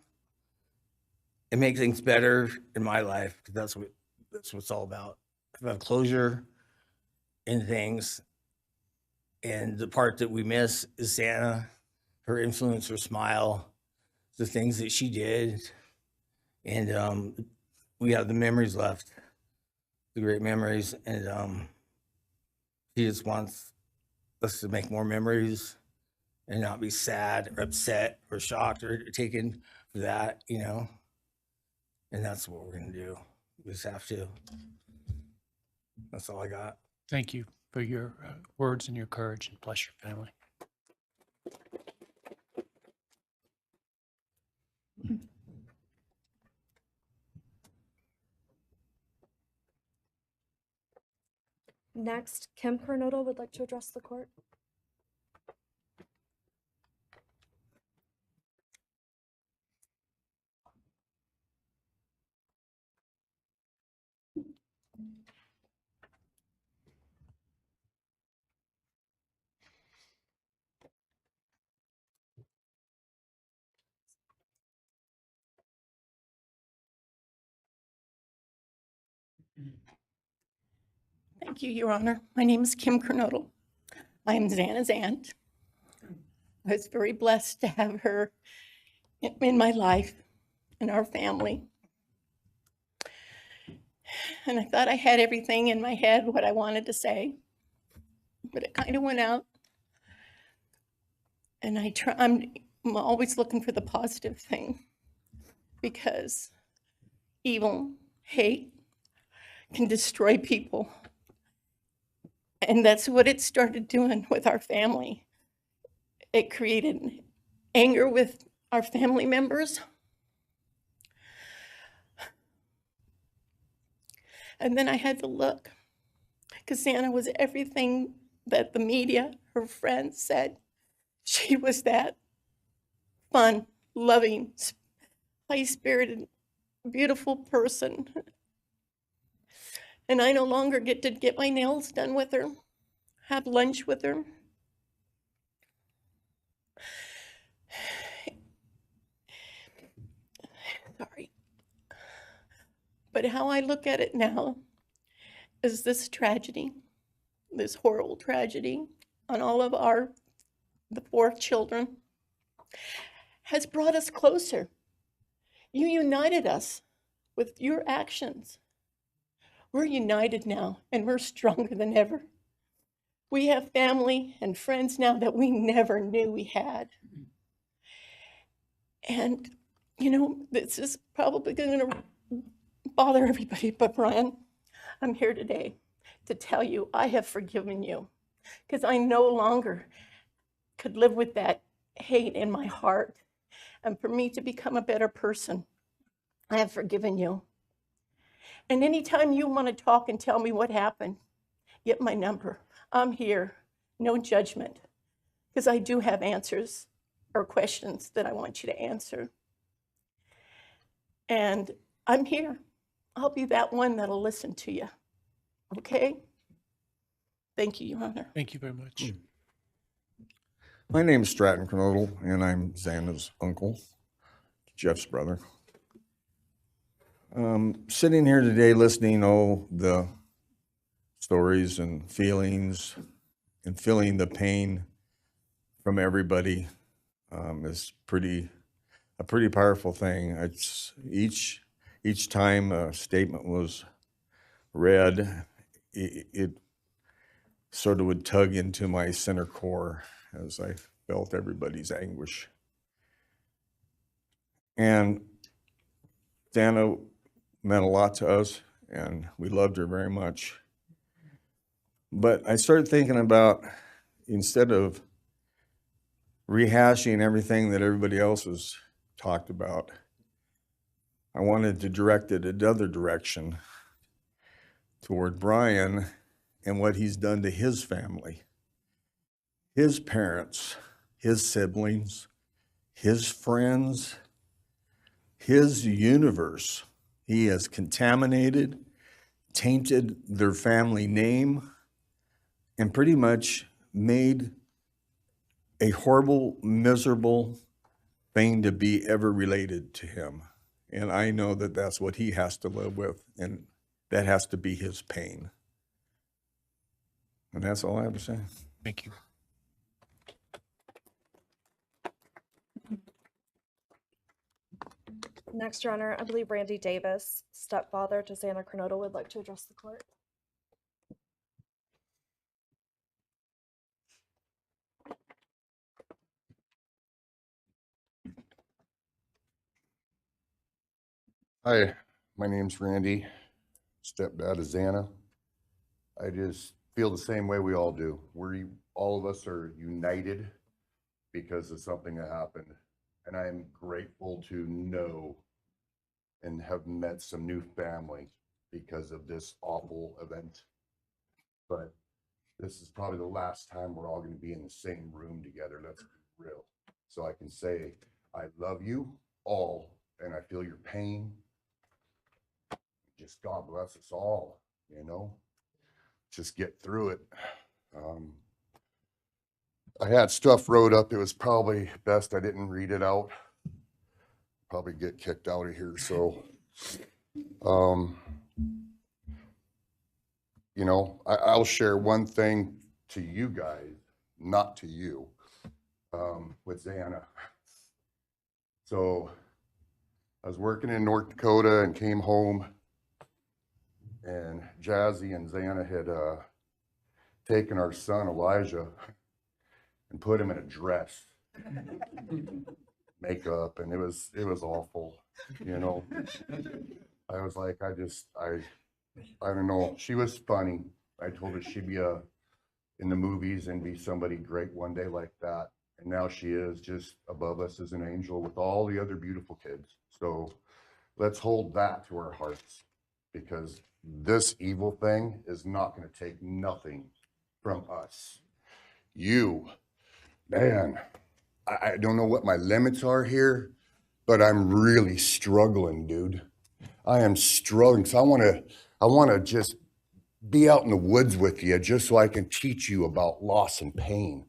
and make things better in my life, because that's what it's all about. I have closure in things, and the part that we miss is Santa, her influence, her smile, the things that she did, and we have the memories left, the great memories, and she just wants us to make more memories and not be sad or upset or shocked or taken for that, you know. And that's what we're gonna do. We just have to. That's all I got. Thank you for your words and your courage, and bless your family. Next, Kim Kernodle would like to address the court. Thank you, Your Honor. My name is Kim Kernodle. I am Xana's aunt. I was very blessed to have her in my life, in our family. And I thought I had everything in my head, what I wanted to say, but it kind of went out. And I'm always looking for the positive thing, because evil, hate can destroy people. And that's what it started doing with our family. It created anger with our family members. And then I had to look, because Xana was everything that the media, her friends said. She was that fun, loving, high-spirited, beautiful person. And I no longer get to get my nails done with her, have lunch with her. Sorry. But how I look at it now is this tragedy, this horrible tragedy on all of the 4 children, has brought us closer. You united us with your actions. We're united now, and we're stronger than ever. We have family and friends now that we never knew we had. And, you know, this is probably going to bother everybody, but Bryan, I'm here today to tell you I have forgiven you, because I no longer could live with that hate in my heart. And for me to become a better person, I have forgiven you. And anytime you want to talk and tell me what happened, get my number. I'm here, no judgment, because I do have answers or questions that I want you to answer. And I'm here. I'll be that one that'll listen to you. Okay? Thank you, Your Honor. Thank you very much. My name is Stratton Kernodle, and I'm Xana's uncle, Jeff's brother. Sitting here today listening to all the stories and feelings and feeling the pain from everybody is a pretty powerful thing. It's each time a statement was read, it sort of would tug into my center core as I felt everybody's anguish. And Dana meant a lot to us, and we loved her very much. But I started thinking about, instead of rehashing everything that everybody else has talked about, I wanted to direct it another direction toward Bryan and what he's done to his family, his parents, his siblings, his friends, his universe. He has contaminated, tainted their family name, and pretty much made a horrible, miserable thing to be ever related to him. And I know that that's what he has to live with, and that has to be his pain. And that's all I have to say. Thank you. Next, Your Honor, I believe Randy Davis, stepfather to Xana Kernodle, would like to address the court. Hi, my name's Randy, stepdad of Xana. I just feel the same way we all do. All of us are united because of something that happened. And I'm grateful to know and have met some new family because of this awful event. But this is probably the last time we're all going to be in the same room together. Let's be real. So I can say, I love you all, and I feel your pain. Just God bless us all, you know, just get through it. I had stuff wrote up. It was probably best I didn't read it out. Probably get kicked out of here. So, you know, I'll share one thing to you guys, not to you, with Xana. So I was working in North Dakota and came home, and Jazzy and Xana had taken our son Elijah and put him in a dress, makeup, and it was awful, you know. I was like, I don't know. She was funny. I told her she'd be in the movies and be somebody great one day like that. And now she is just above us as an angel with all the other beautiful kids. So let's hold that to our hearts, because this evil thing is not going to take nothing from us. You, man, I don't know what my limits are here, but I'm really struggling, dude. I am struggling. So I want to just be out in the woods with you, just so I can teach you about loss and pain.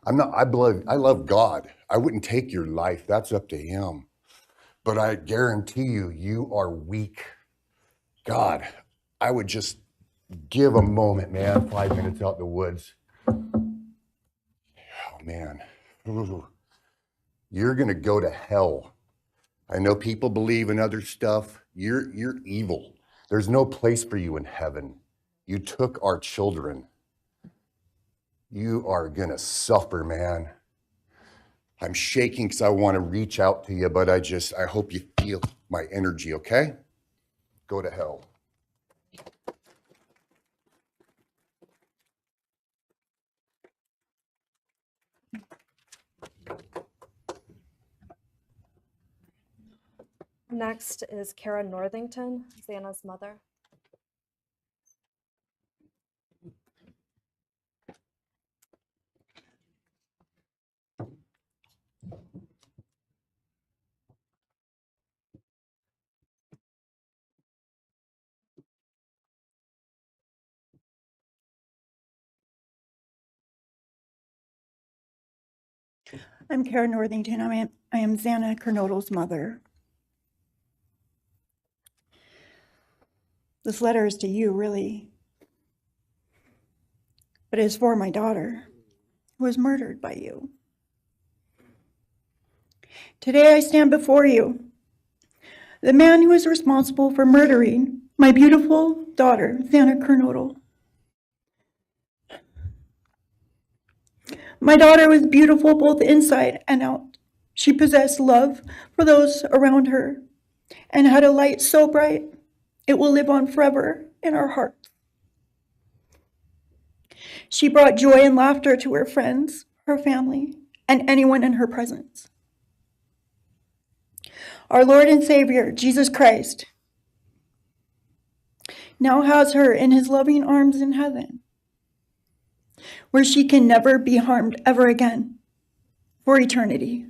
I love God. I wouldn't take your life. That's up to him. But I guarantee you, you are weak. God, I would just give a moment, man, 5 minutes out in the woods. Oh, man. Ooh. You're going to go to hell. I know people believe in other stuff. You're evil. There's no place for you in heaven. You took our children. You are going to suffer, man. I'm shaking because I want to reach out to you, but I hope you feel my energy, okay? Go to hell. Next is Cara Northington, Xana's mother. I'm Cara Northington. I am Xana Kernodle's mother. This letter is to you, really. But it is for my daughter, who was murdered by you. Today I stand before you, the man who is responsible for murdering my beautiful daughter, Xana Kernodle. My daughter was beautiful both inside and out. She possessed love for those around her and had a light so bright it will live on forever in our hearts. She brought joy and laughter to her friends, her family, and anyone in her presence. Our Lord and Savior, Jesus Christ, now has her in his loving arms in heaven, where she can never be harmed ever again for eternity.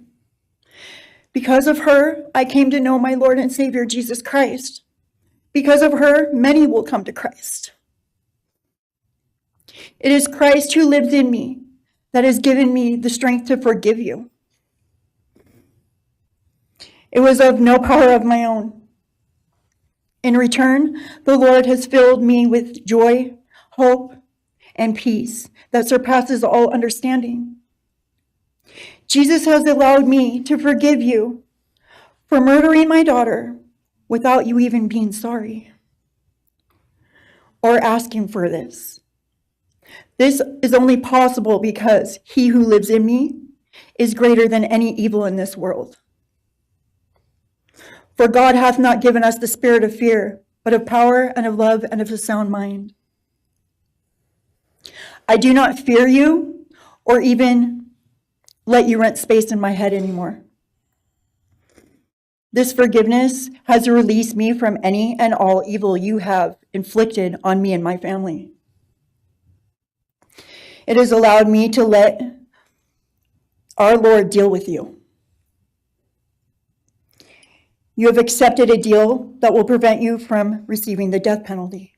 Because of her, I came to know my Lord and Savior, Jesus Christ. Because of her, many will come to Christ. It is Christ who lives in me that has given me the strength to forgive you. It was of no power of my own. In return, the Lord has filled me with joy, hope, and peace that surpasses all understanding. Jesus has allowed me to forgive you for murdering my daughter without you even being sorry or asking for this. This is only possible because he who lives in me is greater than any evil in this world. For God hath not given us the spirit of fear, but of power and of love and of a sound mind. I do not fear you or even let you rent space in my head anymore. This forgiveness has released me from any and all evil you have inflicted on me and my family. It has allowed me to let our Lord deal with you. You have accepted a deal that will prevent you from receiving the death penalty.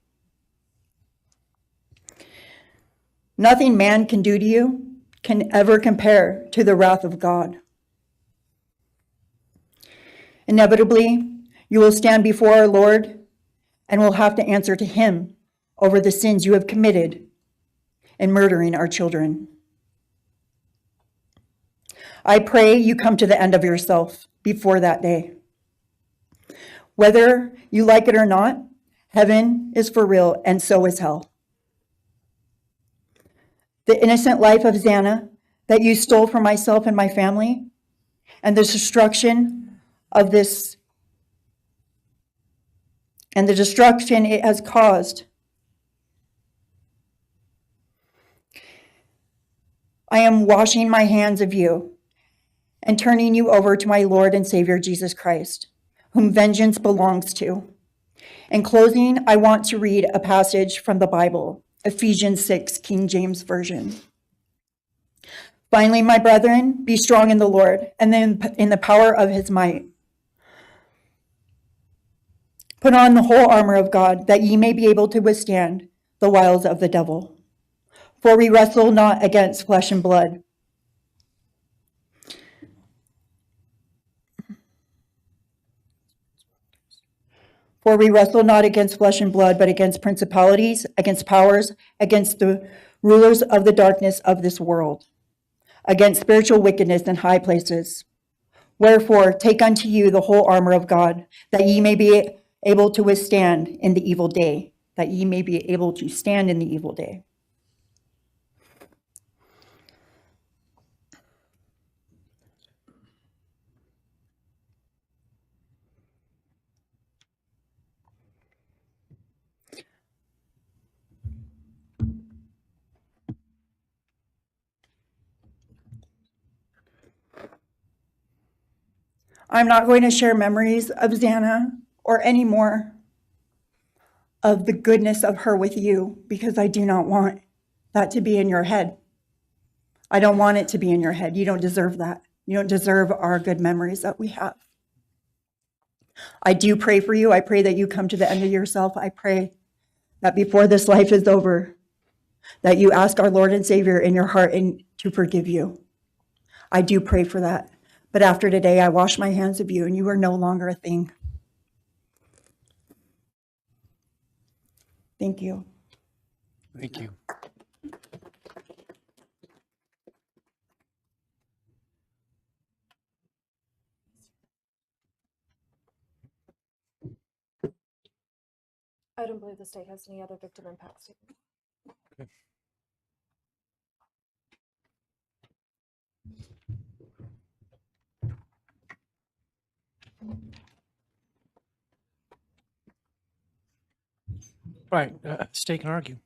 Nothing man can do to you can ever compare to the wrath of God. Inevitably, you will stand before our Lord and will have to answer to him over the sins you have committed in murdering our children. I pray you come to the end of yourself before that day. Whether you like it or not, heaven is for real and so is hell. The innocent life of Xana that you stole from myself and my family, and the destruction of this, and the destruction it has caused. I am washing my hands of you and turning you over to my Lord and Savior, Jesus Christ, whom vengeance belongs to. In closing, I want to read a passage from the Bible, Ephesians 6, King James Version. Finally, my brethren, be strong in the Lord and then in the power of his might. Put on the whole armor of God, that ye may be able to withstand the wiles of the devil. For we wrestle not against flesh and blood, but against principalities, against powers, against the rulers of the darkness of this world, against spiritual wickedness in high places. Wherefore, take unto you the whole armor of God, that ye may be able to withstand in the evil day, that ye may be able to stand in the evil day. I'm not going to share memories of Xana or any more of the goodness of her with you, because I do not want that to be in your head. I don't want it to be in your head. You don't deserve that. You don't deserve our good memories that we have. I do pray for you. I pray that you come to the end of yourself. I pray that before this life is over, that you ask our Lord and Savior in your heart and to forgive you. I do pray for that. But after today, I wash my hands of you, and you are no longer a thing. Thank you. Thank you. I don't believe the state has any other victim impact statement. Okay. All right, state can argue.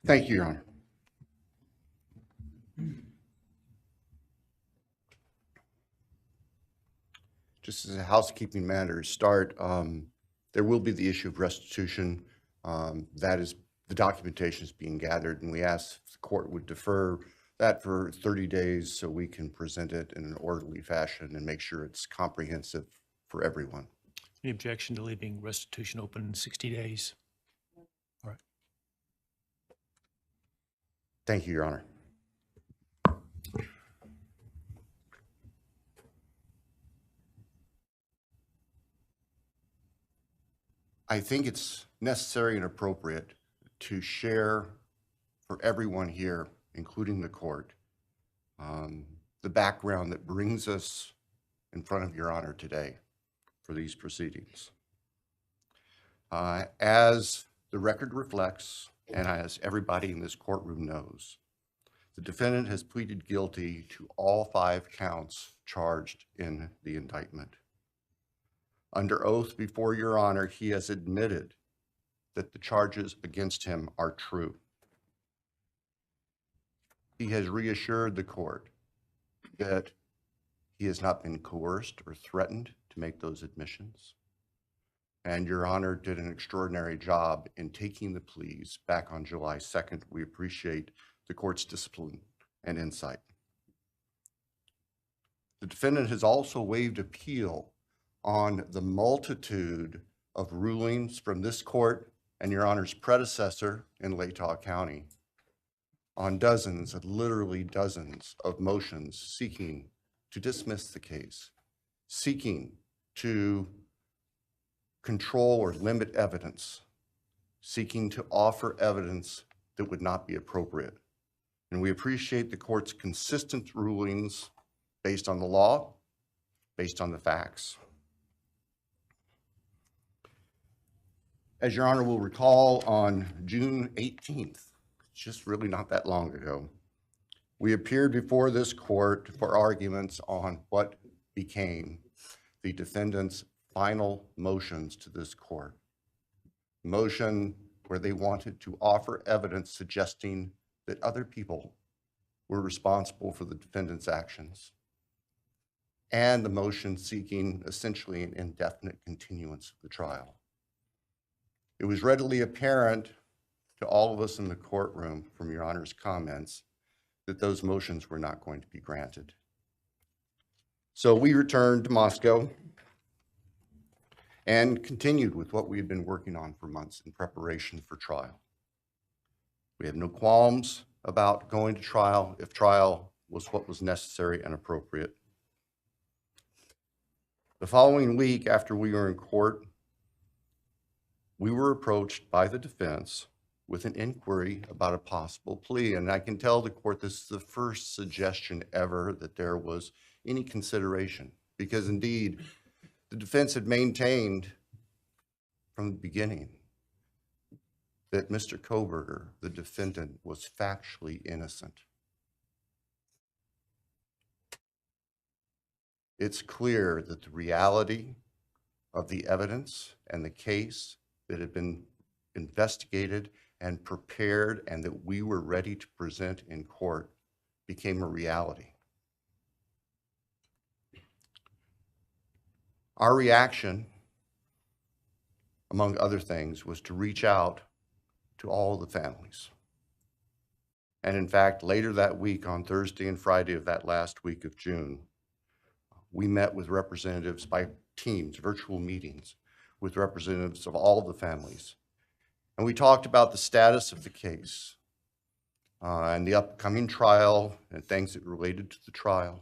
Thank you, Your Honor. Just as a housekeeping matter to start, there will be the issue of restitution. That is, the documentation is being gathered, and we ask if the court would defer that for 30 days so we can present it in an orderly fashion and make sure it's comprehensive for everyone. Any objection to leaving restitution open 60 days? All right. Thank you, Your Honor. I think it's necessary and appropriate to share for everyone here, including the court, the background that brings us in front of Your Honor today for these proceedings. As the record reflects, and as everybody in this courtroom knows, the defendant has pleaded guilty to all 5 counts charged in the indictment. Under oath before Your Honor, he has admitted that the charges against him are true. He has reassured the court that he has not been coerced or threatened to make those admissions. And Your Honor did an extraordinary job in taking the pleas back on July 2nd. We appreciate the court's discipline and insight. The defendant has also waived appeal on the multitude of rulings from this court and Your Honor's predecessor in Latah County on dozens, literally dozens of motions seeking to dismiss the case, seeking to control or limit evidence, seeking to offer evidence that would not be appropriate. And we appreciate the court's consistent rulings based on the law, based on the facts. As Your Honor will recall, on June 18th, just really not that long ago, we appeared before this court for arguments on what became the defendant's final motions to this court. Motion where they wanted to offer evidence suggesting that other people were responsible for the defendant's actions, and the motion seeking essentially an indefinite continuance of the trial. It was readily apparent to all of us in the courtroom from Your Honor's comments that those motions were not going to be granted. So we returned to Moscow and continued with what we had been working on for months in preparation for trial. We had no qualms about going to trial if trial was what was necessary and appropriate. The following week after we were in court, we were approached by the defense with an inquiry about a possible plea. And I can tell the court this is the first suggestion ever that there was any consideration, because indeed the defense had maintained from the beginning that Mr. Kohberger, the defendant, was factually innocent. It's clear that the reality of the evidence and the case that had been investigated and prepared and that we were ready to present in court became a reality. Our reaction, among other things, was to reach out to all the families. And in fact, later that week, on Thursday and Friday of that last week of June, we met with representatives by teams, virtual meetings, with representatives of all the families. And we talked about the status of the case, and the upcoming trial and things that related to the trial.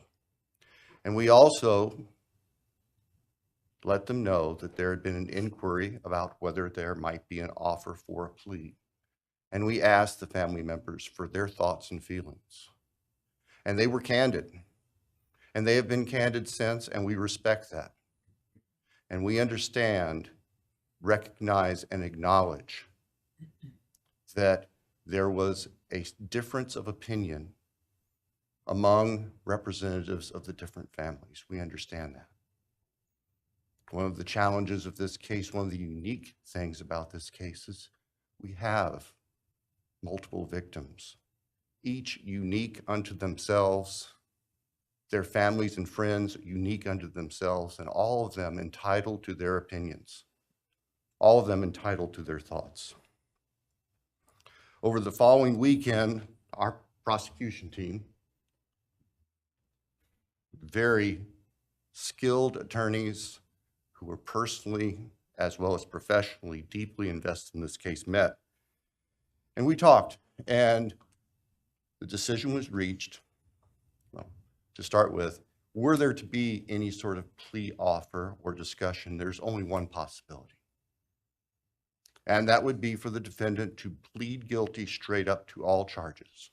And we also let them know that there had been an inquiry about whether there might be an offer for a plea. And we asked the family members for their thoughts and feelings. And they were candid. And they have been candid since, and we respect that. And we understand, recognize, and acknowledge that there was a difference of opinion among representatives of the different families. We understand that. One of the challenges of this case, one of the unique things about this case is we have multiple victims, each unique unto themselves, their families and friends unique unto themselves, and all of them entitled to their opinions, all of them entitled to their thoughts. Over the following weekend, our prosecution team, very skilled attorneys who were personally as well as professionally deeply invested in this case, met. And we talked, and the decision was reached. Well, to start with, were there to be any sort of plea offer or discussion, there's only one possibility. And that would be for the defendant to plead guilty straight up to all charges.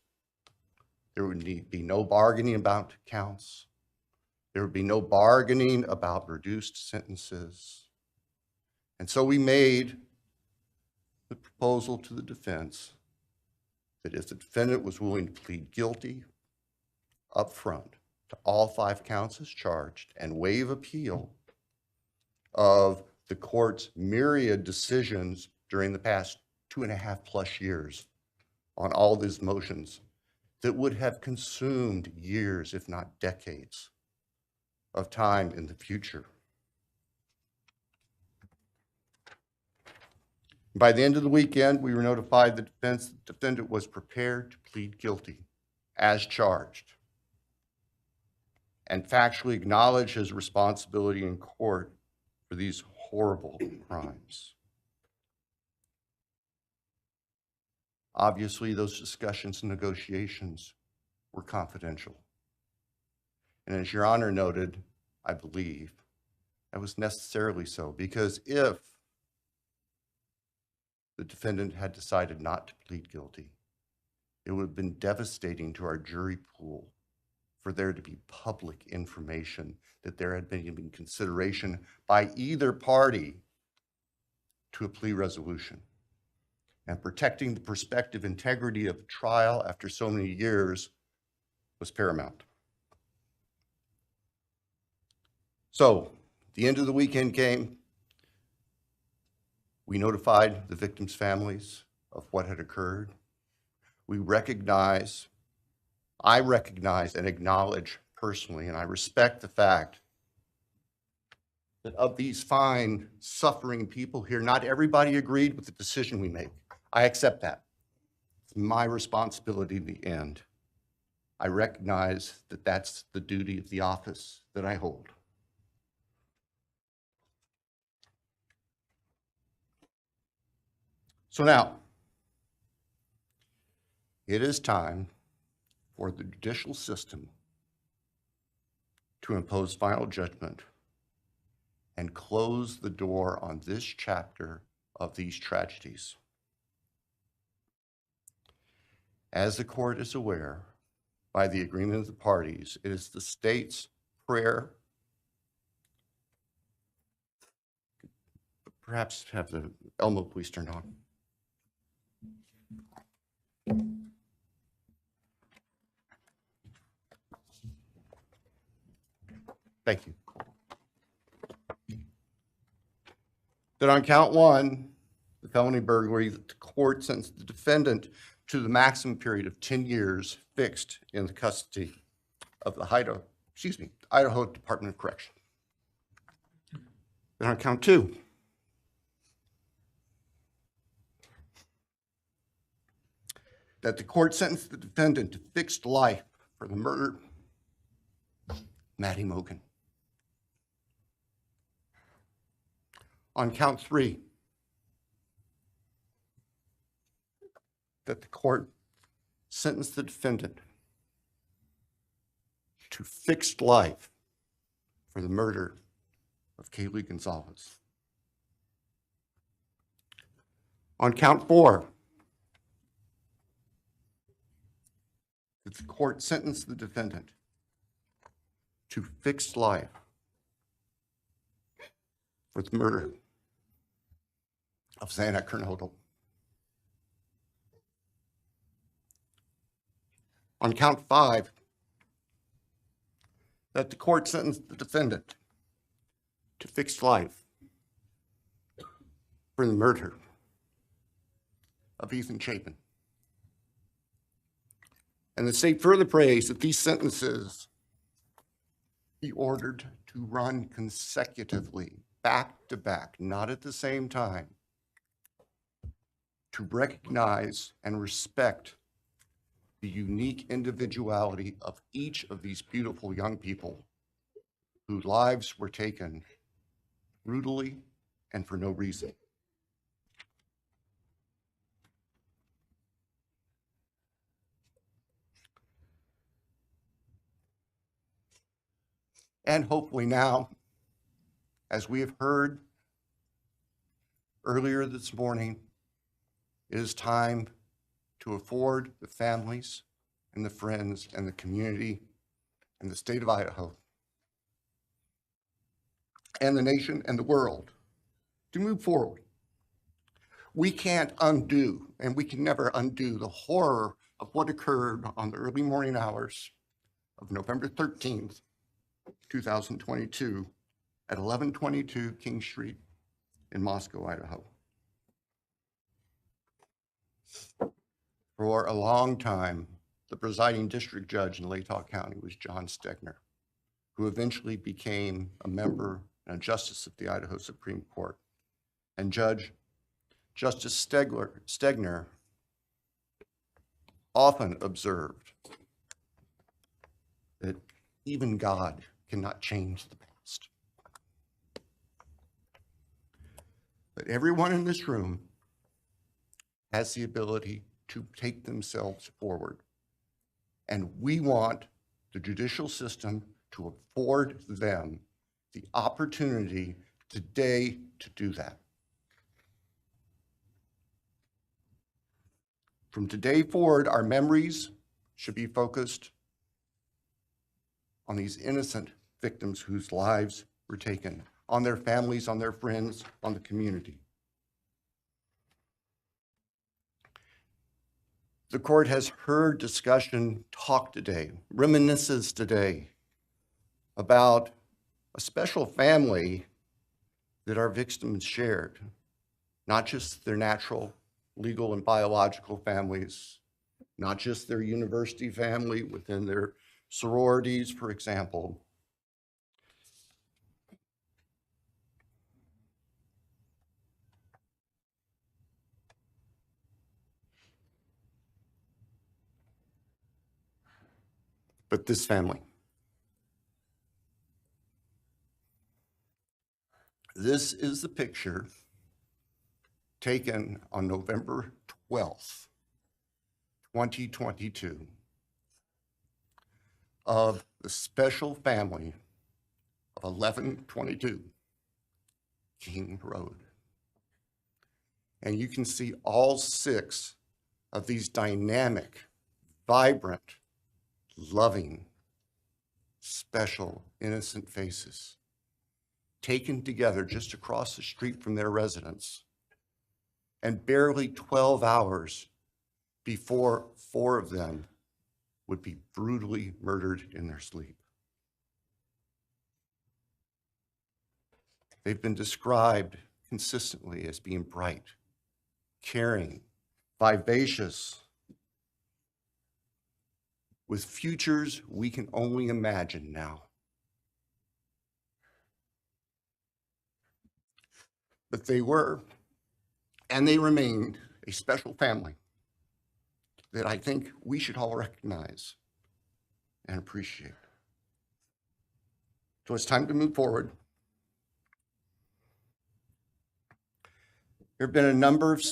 There would be no bargaining about counts. There would be no bargaining about reduced sentences. And so we made the proposal to the defense that if the defendant was willing to plead guilty up front to all 5 counts as charged and waive appeal of the court's myriad decisions during the past 2.5+ years on all these motions that would have consumed years, if not decades, of time in the future. By the end of the weekend, we were notified the defendant was prepared to plead guilty as charged and factually acknowledge his responsibility in court for these horrible crimes. Obviously, those discussions and negotiations were confidential. And as Your Honor noted, I believe, that was necessarily so, because if the defendant had decided not to plead guilty, it would have been devastating to our jury pool for there to be public information that there had been consideration by either party to a plea resolution. And protecting the prospective integrity of the trial after so many years was paramount. So, the end of the weekend came. We notified the victims' families of what had occurred. I recognize and acknowledge personally, and I respect the fact that of these fine, suffering people here, not everybody agreed with the decision we made. I accept that. It's my responsibility in the end. I recognize that that's the duty of the office that I hold. So now, it is time for the judicial system to impose final judgment and close the door on this chapter of these tragedies. As the court is aware, by the agreement of the parties, it is the state's prayer. Perhaps have the Elmo police turned on. Thank you. That on count 1, the felony burglary, that the court sentenced the defendant to the maximum period of 10 years fixed in the custody of the Idaho Department of Correction. Then on count 2, that the court sentenced the defendant to fixed life for the murder of Madison Mogan. On count 3, that the court sentenced the defendant to fixed life for the murder of Kaylee Gonzalez. On count 4, the court sentenced the defendant to fixed life for the murder of Xana Kernodle. On count 5, that the court sentenced the defendant to fixed life for the murder of Ethan Chapin. And the state further prays that these sentences be ordered to run consecutively, back to back, not at the same time, to recognize and respect the unique individuality of each of these beautiful young people whose lives were taken brutally and for no reason. And hopefully now, as we have heard earlier this morning, it is time to afford the families and the friends and the community and the state of Idaho and the nation and the world to move forward. We can't undo, and we can never undo, the horror of what occurred on the early morning hours of November 13th, 2022 at 1122 King Street in Moscow, Idaho. For a long time, the presiding district judge in Latah County was John Stegner, who eventually became a member and a justice of the Idaho Supreme Court. And Justice Stegner often observed that even God cannot change the past. But everyone in this room has the ability to take themselves forward. And we want the judicial system to afford them the opportunity today to do that. From today forward, our memories should be focused on these innocent victims whose lives were taken, on their families, on their friends, on the community. The court has heard discussion, talk today, reminiscences today about a special family that our victims shared, not just their natural, legal, and biological families, not just their university family within their sororities, for example. But this family. This is the picture taken on November 12th, 2022, of the special family of 1122 King Road. And you can see all 6 of these dynamic, vibrant, loving, special, innocent faces taken together just across the street from their residence, and barely 12 hours before 4 of them would be brutally murdered in their sleep. They've been described consistently as being bright, caring, vivacious, with futures we can only imagine now. But they were, and they remained, a special family that I think we should all recognize and appreciate. So it's time to move forward. There have been a number of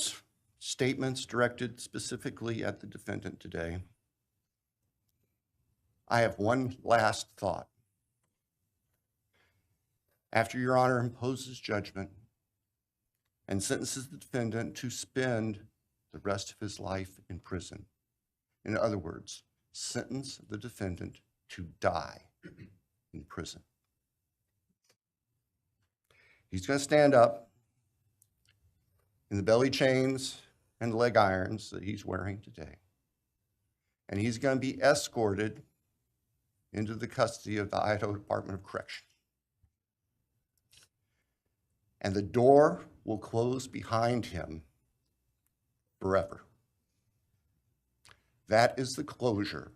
statements directed specifically at the defendant today, I have one last thought. After Your Honor imposes judgment and sentences the defendant to spend the rest of his life in prison, in other words, sentence the defendant to die in prison, he's going to stand up in the belly chains and leg irons that he's wearing today, and he's going to be escorted into the custody of the Idaho Department of Correction. And the door will close behind him forever. That is the closure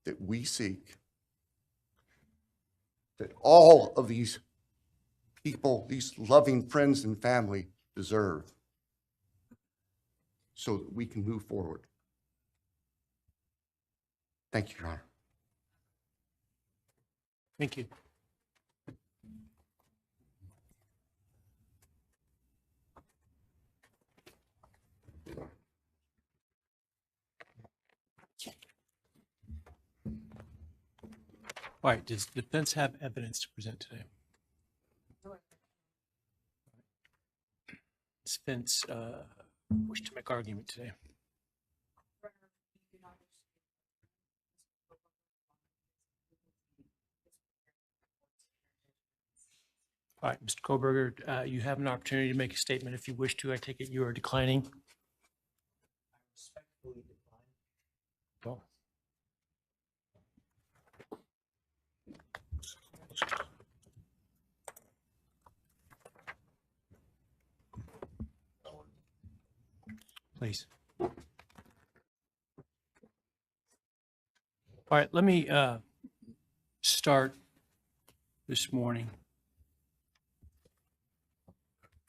that we seek, that all of these people, these loving friends and family deserve, so that we can move forward. Thank you, Your Honor. Thank you. All right, does the defense have evidence to present today? Does defense wish to make argument today? All right, Mr. Kohberger, you have an opportunity to make a statement if you wish to. I take it you are declining. Go. Please. All right, let me start this morning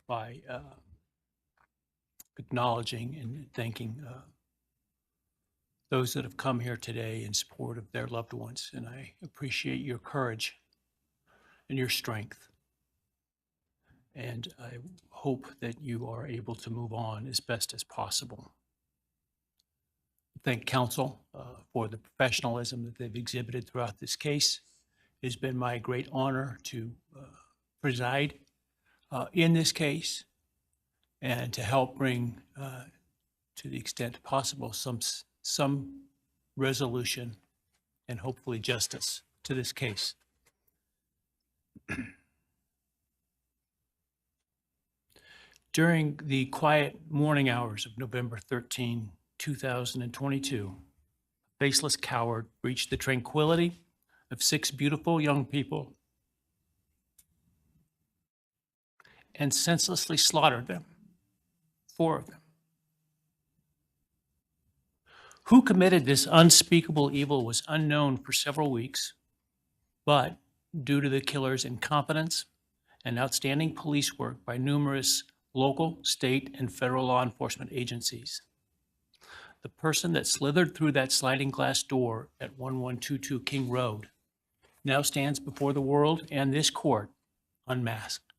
by acknowledging and thanking those that have come here today in support of their loved ones. And I appreciate your courage and your strength. And I hope that you are able to move on as best as possible. Thank counsel for the professionalism that they've exhibited throughout this case. It has been my great honor to preside in this case and to help bring, to the extent possible, some resolution and hopefully justice to this case. During the quiet morning hours of November 13, 2022, a faceless coward breached the tranquility of 6 beautiful young people and senselessly slaughtered them, 4 of them. Who committed this unspeakable evil was unknown for several weeks, but due to the killer's incompetence and outstanding police work by numerous local, state, and federal law enforcement agencies, the person that slithered through that sliding glass door at 1122 King Road now stands before the world and this court unmasked.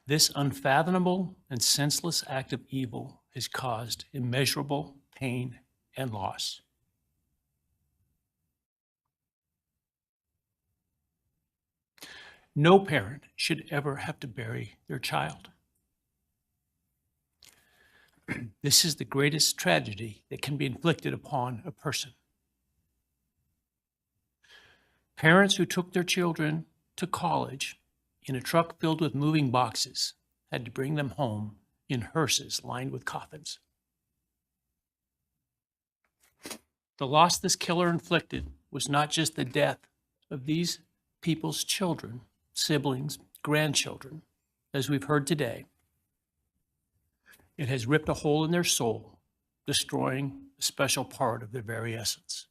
This unfathomable and senseless act of evil has caused immeasurable pain and loss. No parent should ever have to bury their child. This is the greatest tragedy that can be inflicted upon a person. Parents who took their children to college in a truck filled with moving boxes had to bring them home in hearses lined with coffins. The loss this killer inflicted was not just the death of these people's children, siblings, grandchildren, as we've heard today. It has ripped a hole in their soul, destroying a special part of their very essence.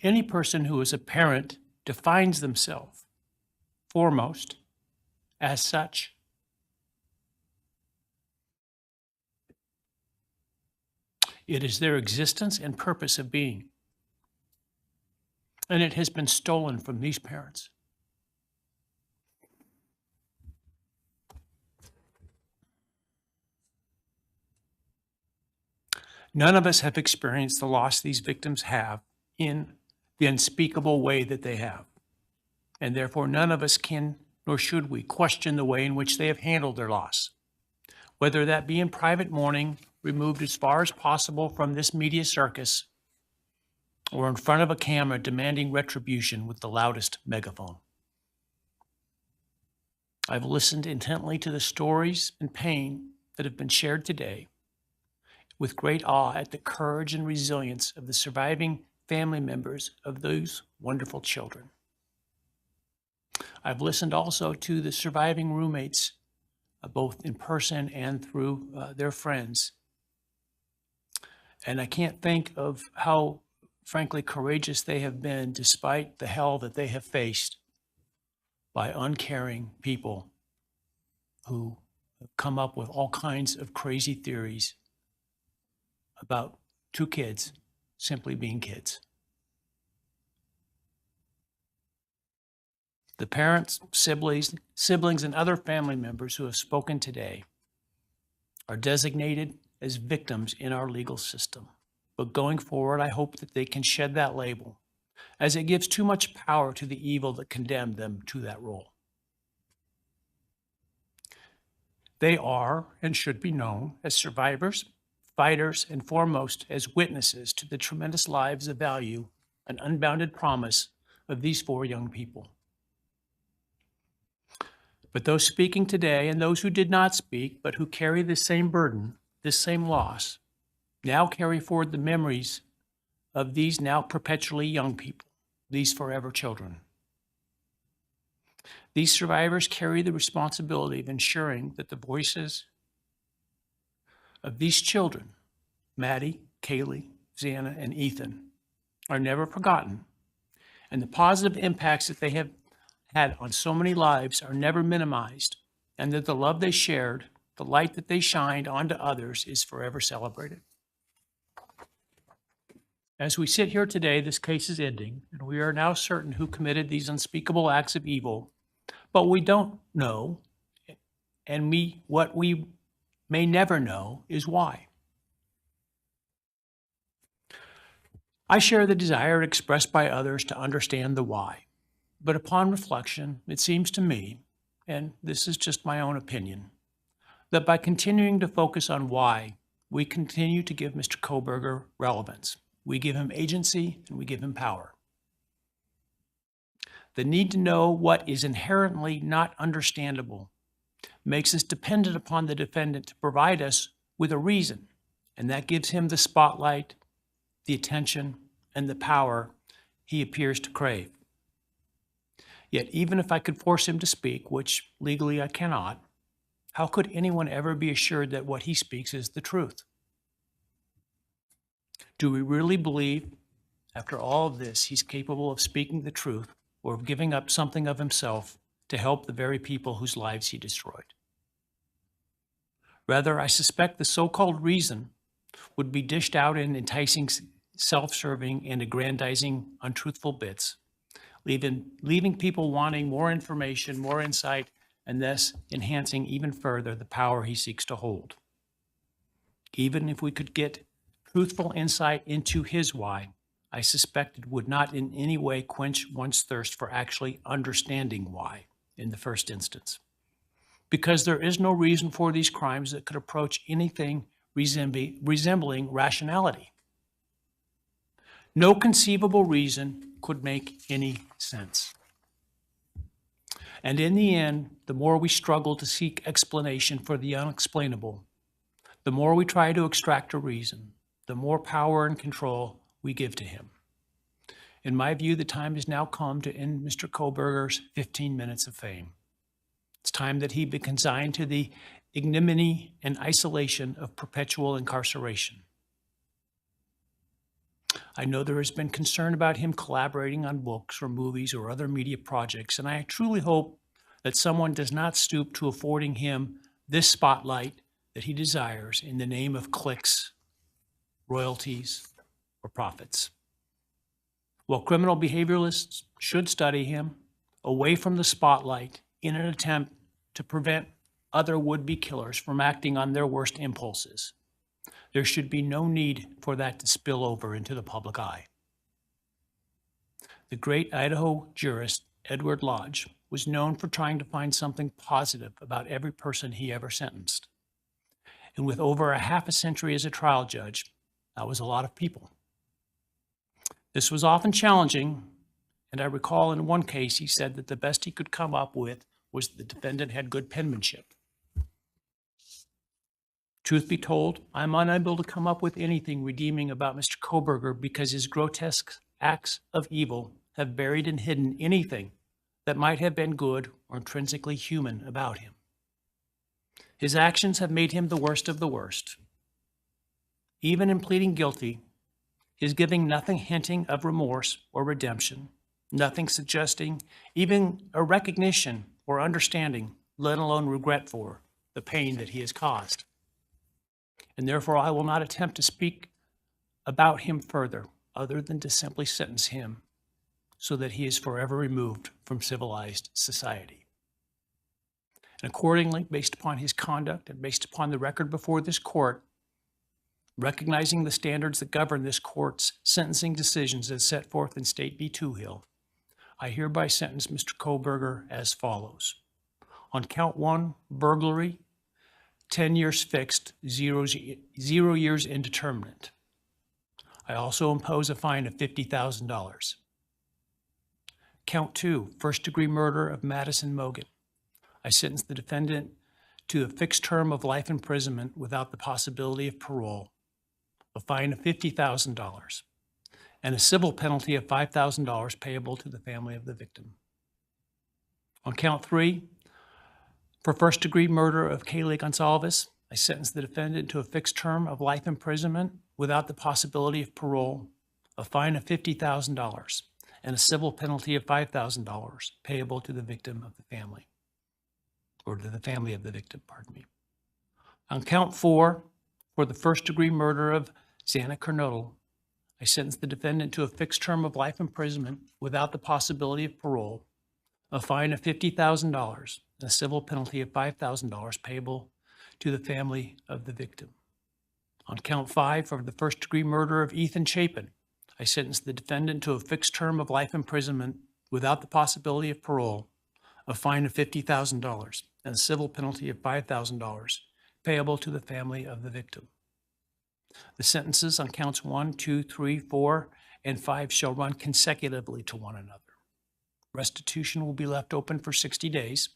Any person who is a parent defines themselves foremost as such. It is their existence and purpose of being. And it has been stolen from these parents. None of us have experienced the loss these victims have in the unspeakable way that they have. And therefore, none of us can, nor should we, question the way in which they have handled their loss. Whether that be in private mourning, removed as far as possible from this media circus, or in front of a camera demanding retribution with the loudest megaphone. I've listened intently to the stories and pain that have been shared today, with great awe at the courage and resilience of the surviving family members of those wonderful children. I've listened also to the surviving roommates, both in person and through their friends. And I can't think of how, frankly, courageous they have been despite the hell that they have faced by uncaring people who have come up with all kinds of crazy theories about two kids simply being kids. The parents, siblings, and other family members who have spoken today are designated as victims in our legal system. But going forward, I hope that they can shed that label, as it gives too much power to the evil that condemned them to that role. They are and should be known as survivors, fighters, and foremost as witnesses to the tremendous lives of value and unbounded promise of these four young people. But those speaking today and those who did not speak, but who carry this same burden, this same loss, now carry forward the memories of these now perpetually young people, these forever children. These survivors carry the responsibility of ensuring that the voices of these children, Maddie, Kaylee, Xana, and Ethan, are never forgotten, and the positive impacts that they have had on so many lives are never minimized, and that the love they shared, the light that they shined onto others, is forever celebrated. As we sit here today, this case is ending, and we are now certain who committed these unspeakable acts of evil, but we don't know, and what we may never know is why. I share the desire expressed by others to understand the why, but upon reflection, it seems to me, and this is just my own opinion, that by continuing to focus on why, we continue to give Mr. Kohberger relevance. We give him agency and we give him power. The need to know what is inherently not understandable makes us dependent upon the defendant to provide us with a reason, and that gives him the spotlight, the attention, and the power he appears to crave. Yet even if I could force him to speak, which legally I cannot, how could anyone ever be assured that what he speaks is the truth? Do we really believe, after all of this, he's capable of speaking the truth or of giving up something of himself to help the very people whose lives he destroyed? Rather, I suspect the so-called reason would be dished out in enticing, self-serving, and aggrandizing untruthful bits, leaving people wanting more information, more insight, and thus enhancing even further the power he seeks to hold. Even if we could get truthful insight into his why, I suspect it would not in any way quench one's thirst for actually understanding why in the first instance. Because there is no reason for these crimes that could approach anything resembling rationality. No conceivable reason could make any sense. And in the end, the more we struggle to seek explanation for the unexplainable, the more we try to extract a reason, the more power and control we give to him. In my view, the time has now come to end Mr. Kohberger's 15 minutes of fame. It's time that he be consigned to the ignominy and isolation of perpetual incarceration. I know there has been concern about him collaborating on books or movies or other media projects, and I truly hope that someone does not stoop to affording him this spotlight that he desires in the name of clicks, royalties, or profits. While criminal behavioralists should study him away from the spotlight in an attempt to prevent other would-be killers from acting on their worst impulses, There should be no need for that to spill over into the public eye. The great Idaho jurist Edward Lodge was known for trying to find something positive about every person he ever sentenced. And with over a half a century as a trial judge, that was a lot of people. This was often challenging, and I recall in one case he said that the best he could come up with was the defendant had good penmanship. Truth be told, I'm unable to come up with anything redeeming about Mr. Kohberger because his grotesque acts of evil have buried and hidden anything that might have been good or intrinsically human about him. His actions have made him the worst of the worst. Even in pleading guilty, his giving nothing hinting of remorse or redemption, nothing suggesting even a recognition or understanding, let alone regret for the pain that he has caused. And therefore I will not attempt to speak about him further, other than to simply sentence him so that he is forever removed from civilized society. And accordingly, based upon his conduct and based upon the record before this court, recognizing the standards that govern this court's sentencing decisions as set forth in State v. Toohill, I hereby sentence Mr. Kohberger as follows. On count 1, burglary, 10 years fixed, 0 years indeterminate. I also impose a fine of $50,000. Count 2, first-degree murder of Madison Mogan. I sentence the defendant to a fixed term of life imprisonment without the possibility of parole, a fine of $50,000, and a civil penalty of $5,000 payable to the family of the victim. On count 3, for first-degree murder of Christy Gonzalez, I sentence the defendant to a fixed term of life imprisonment without the possibility of parole, a fine of $50,000, and a civil penalty of $5,000 payable to the victim of the family, or to the family of the victim, pardon me. On count 4, for the first-degree murder of Kernodle, I sentence the defendant to a fixed term of life imprisonment without the possibility of parole, a fine of $50,000, and a civil penalty of $5,000 payable to the family of the victim. On count 5, for the first-degree murder of Ethan Chapin, I sentence the defendant to a fixed term of life imprisonment without the possibility of parole, a fine of $50,000, and a civil penalty of $5,000 payable to the family of the victim. The sentences on counts 1, 2, 3, 4, and 5 shall run consecutively to one another. Restitution will be left open for 60 days.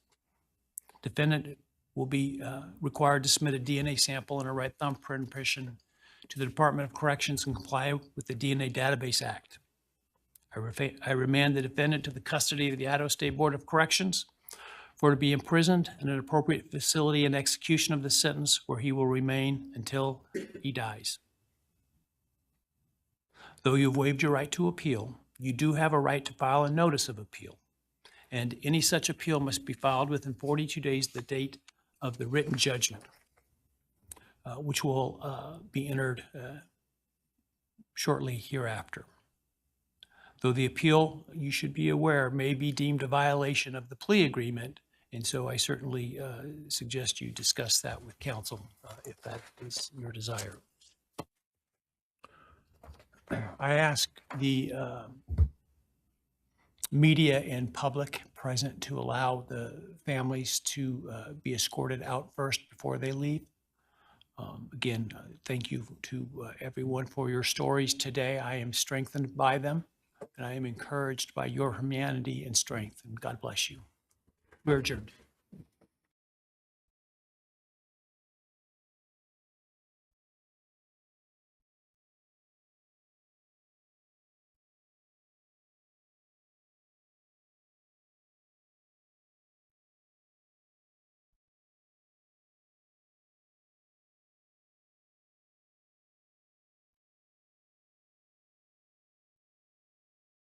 Defendant will be required to submit a DNA sample and a right thumbprint impression to the Department of Corrections and comply with the DNA Database Act. I remand the defendant to the custody of the Idaho State Board of Corrections for to be imprisoned in an appropriate facility in execution of the sentence where he will remain until he dies. Though you have waived your right to appeal, you do have a right to file a notice of appeal, and any such appeal must be filed within 42 days of the date of the written judgment, which will be entered shortly hereafter. Though the appeal, you should be aware, may be deemed a violation of the plea agreement, and so I certainly suggest you discuss that with counsel if that is your desire. I ask the media and public present to allow the families to be escorted out first before they leave. Again, thank you to everyone for your stories today. I am strengthened by them, and I am encouraged by your humanity and strength, and God bless you. We're adjourned.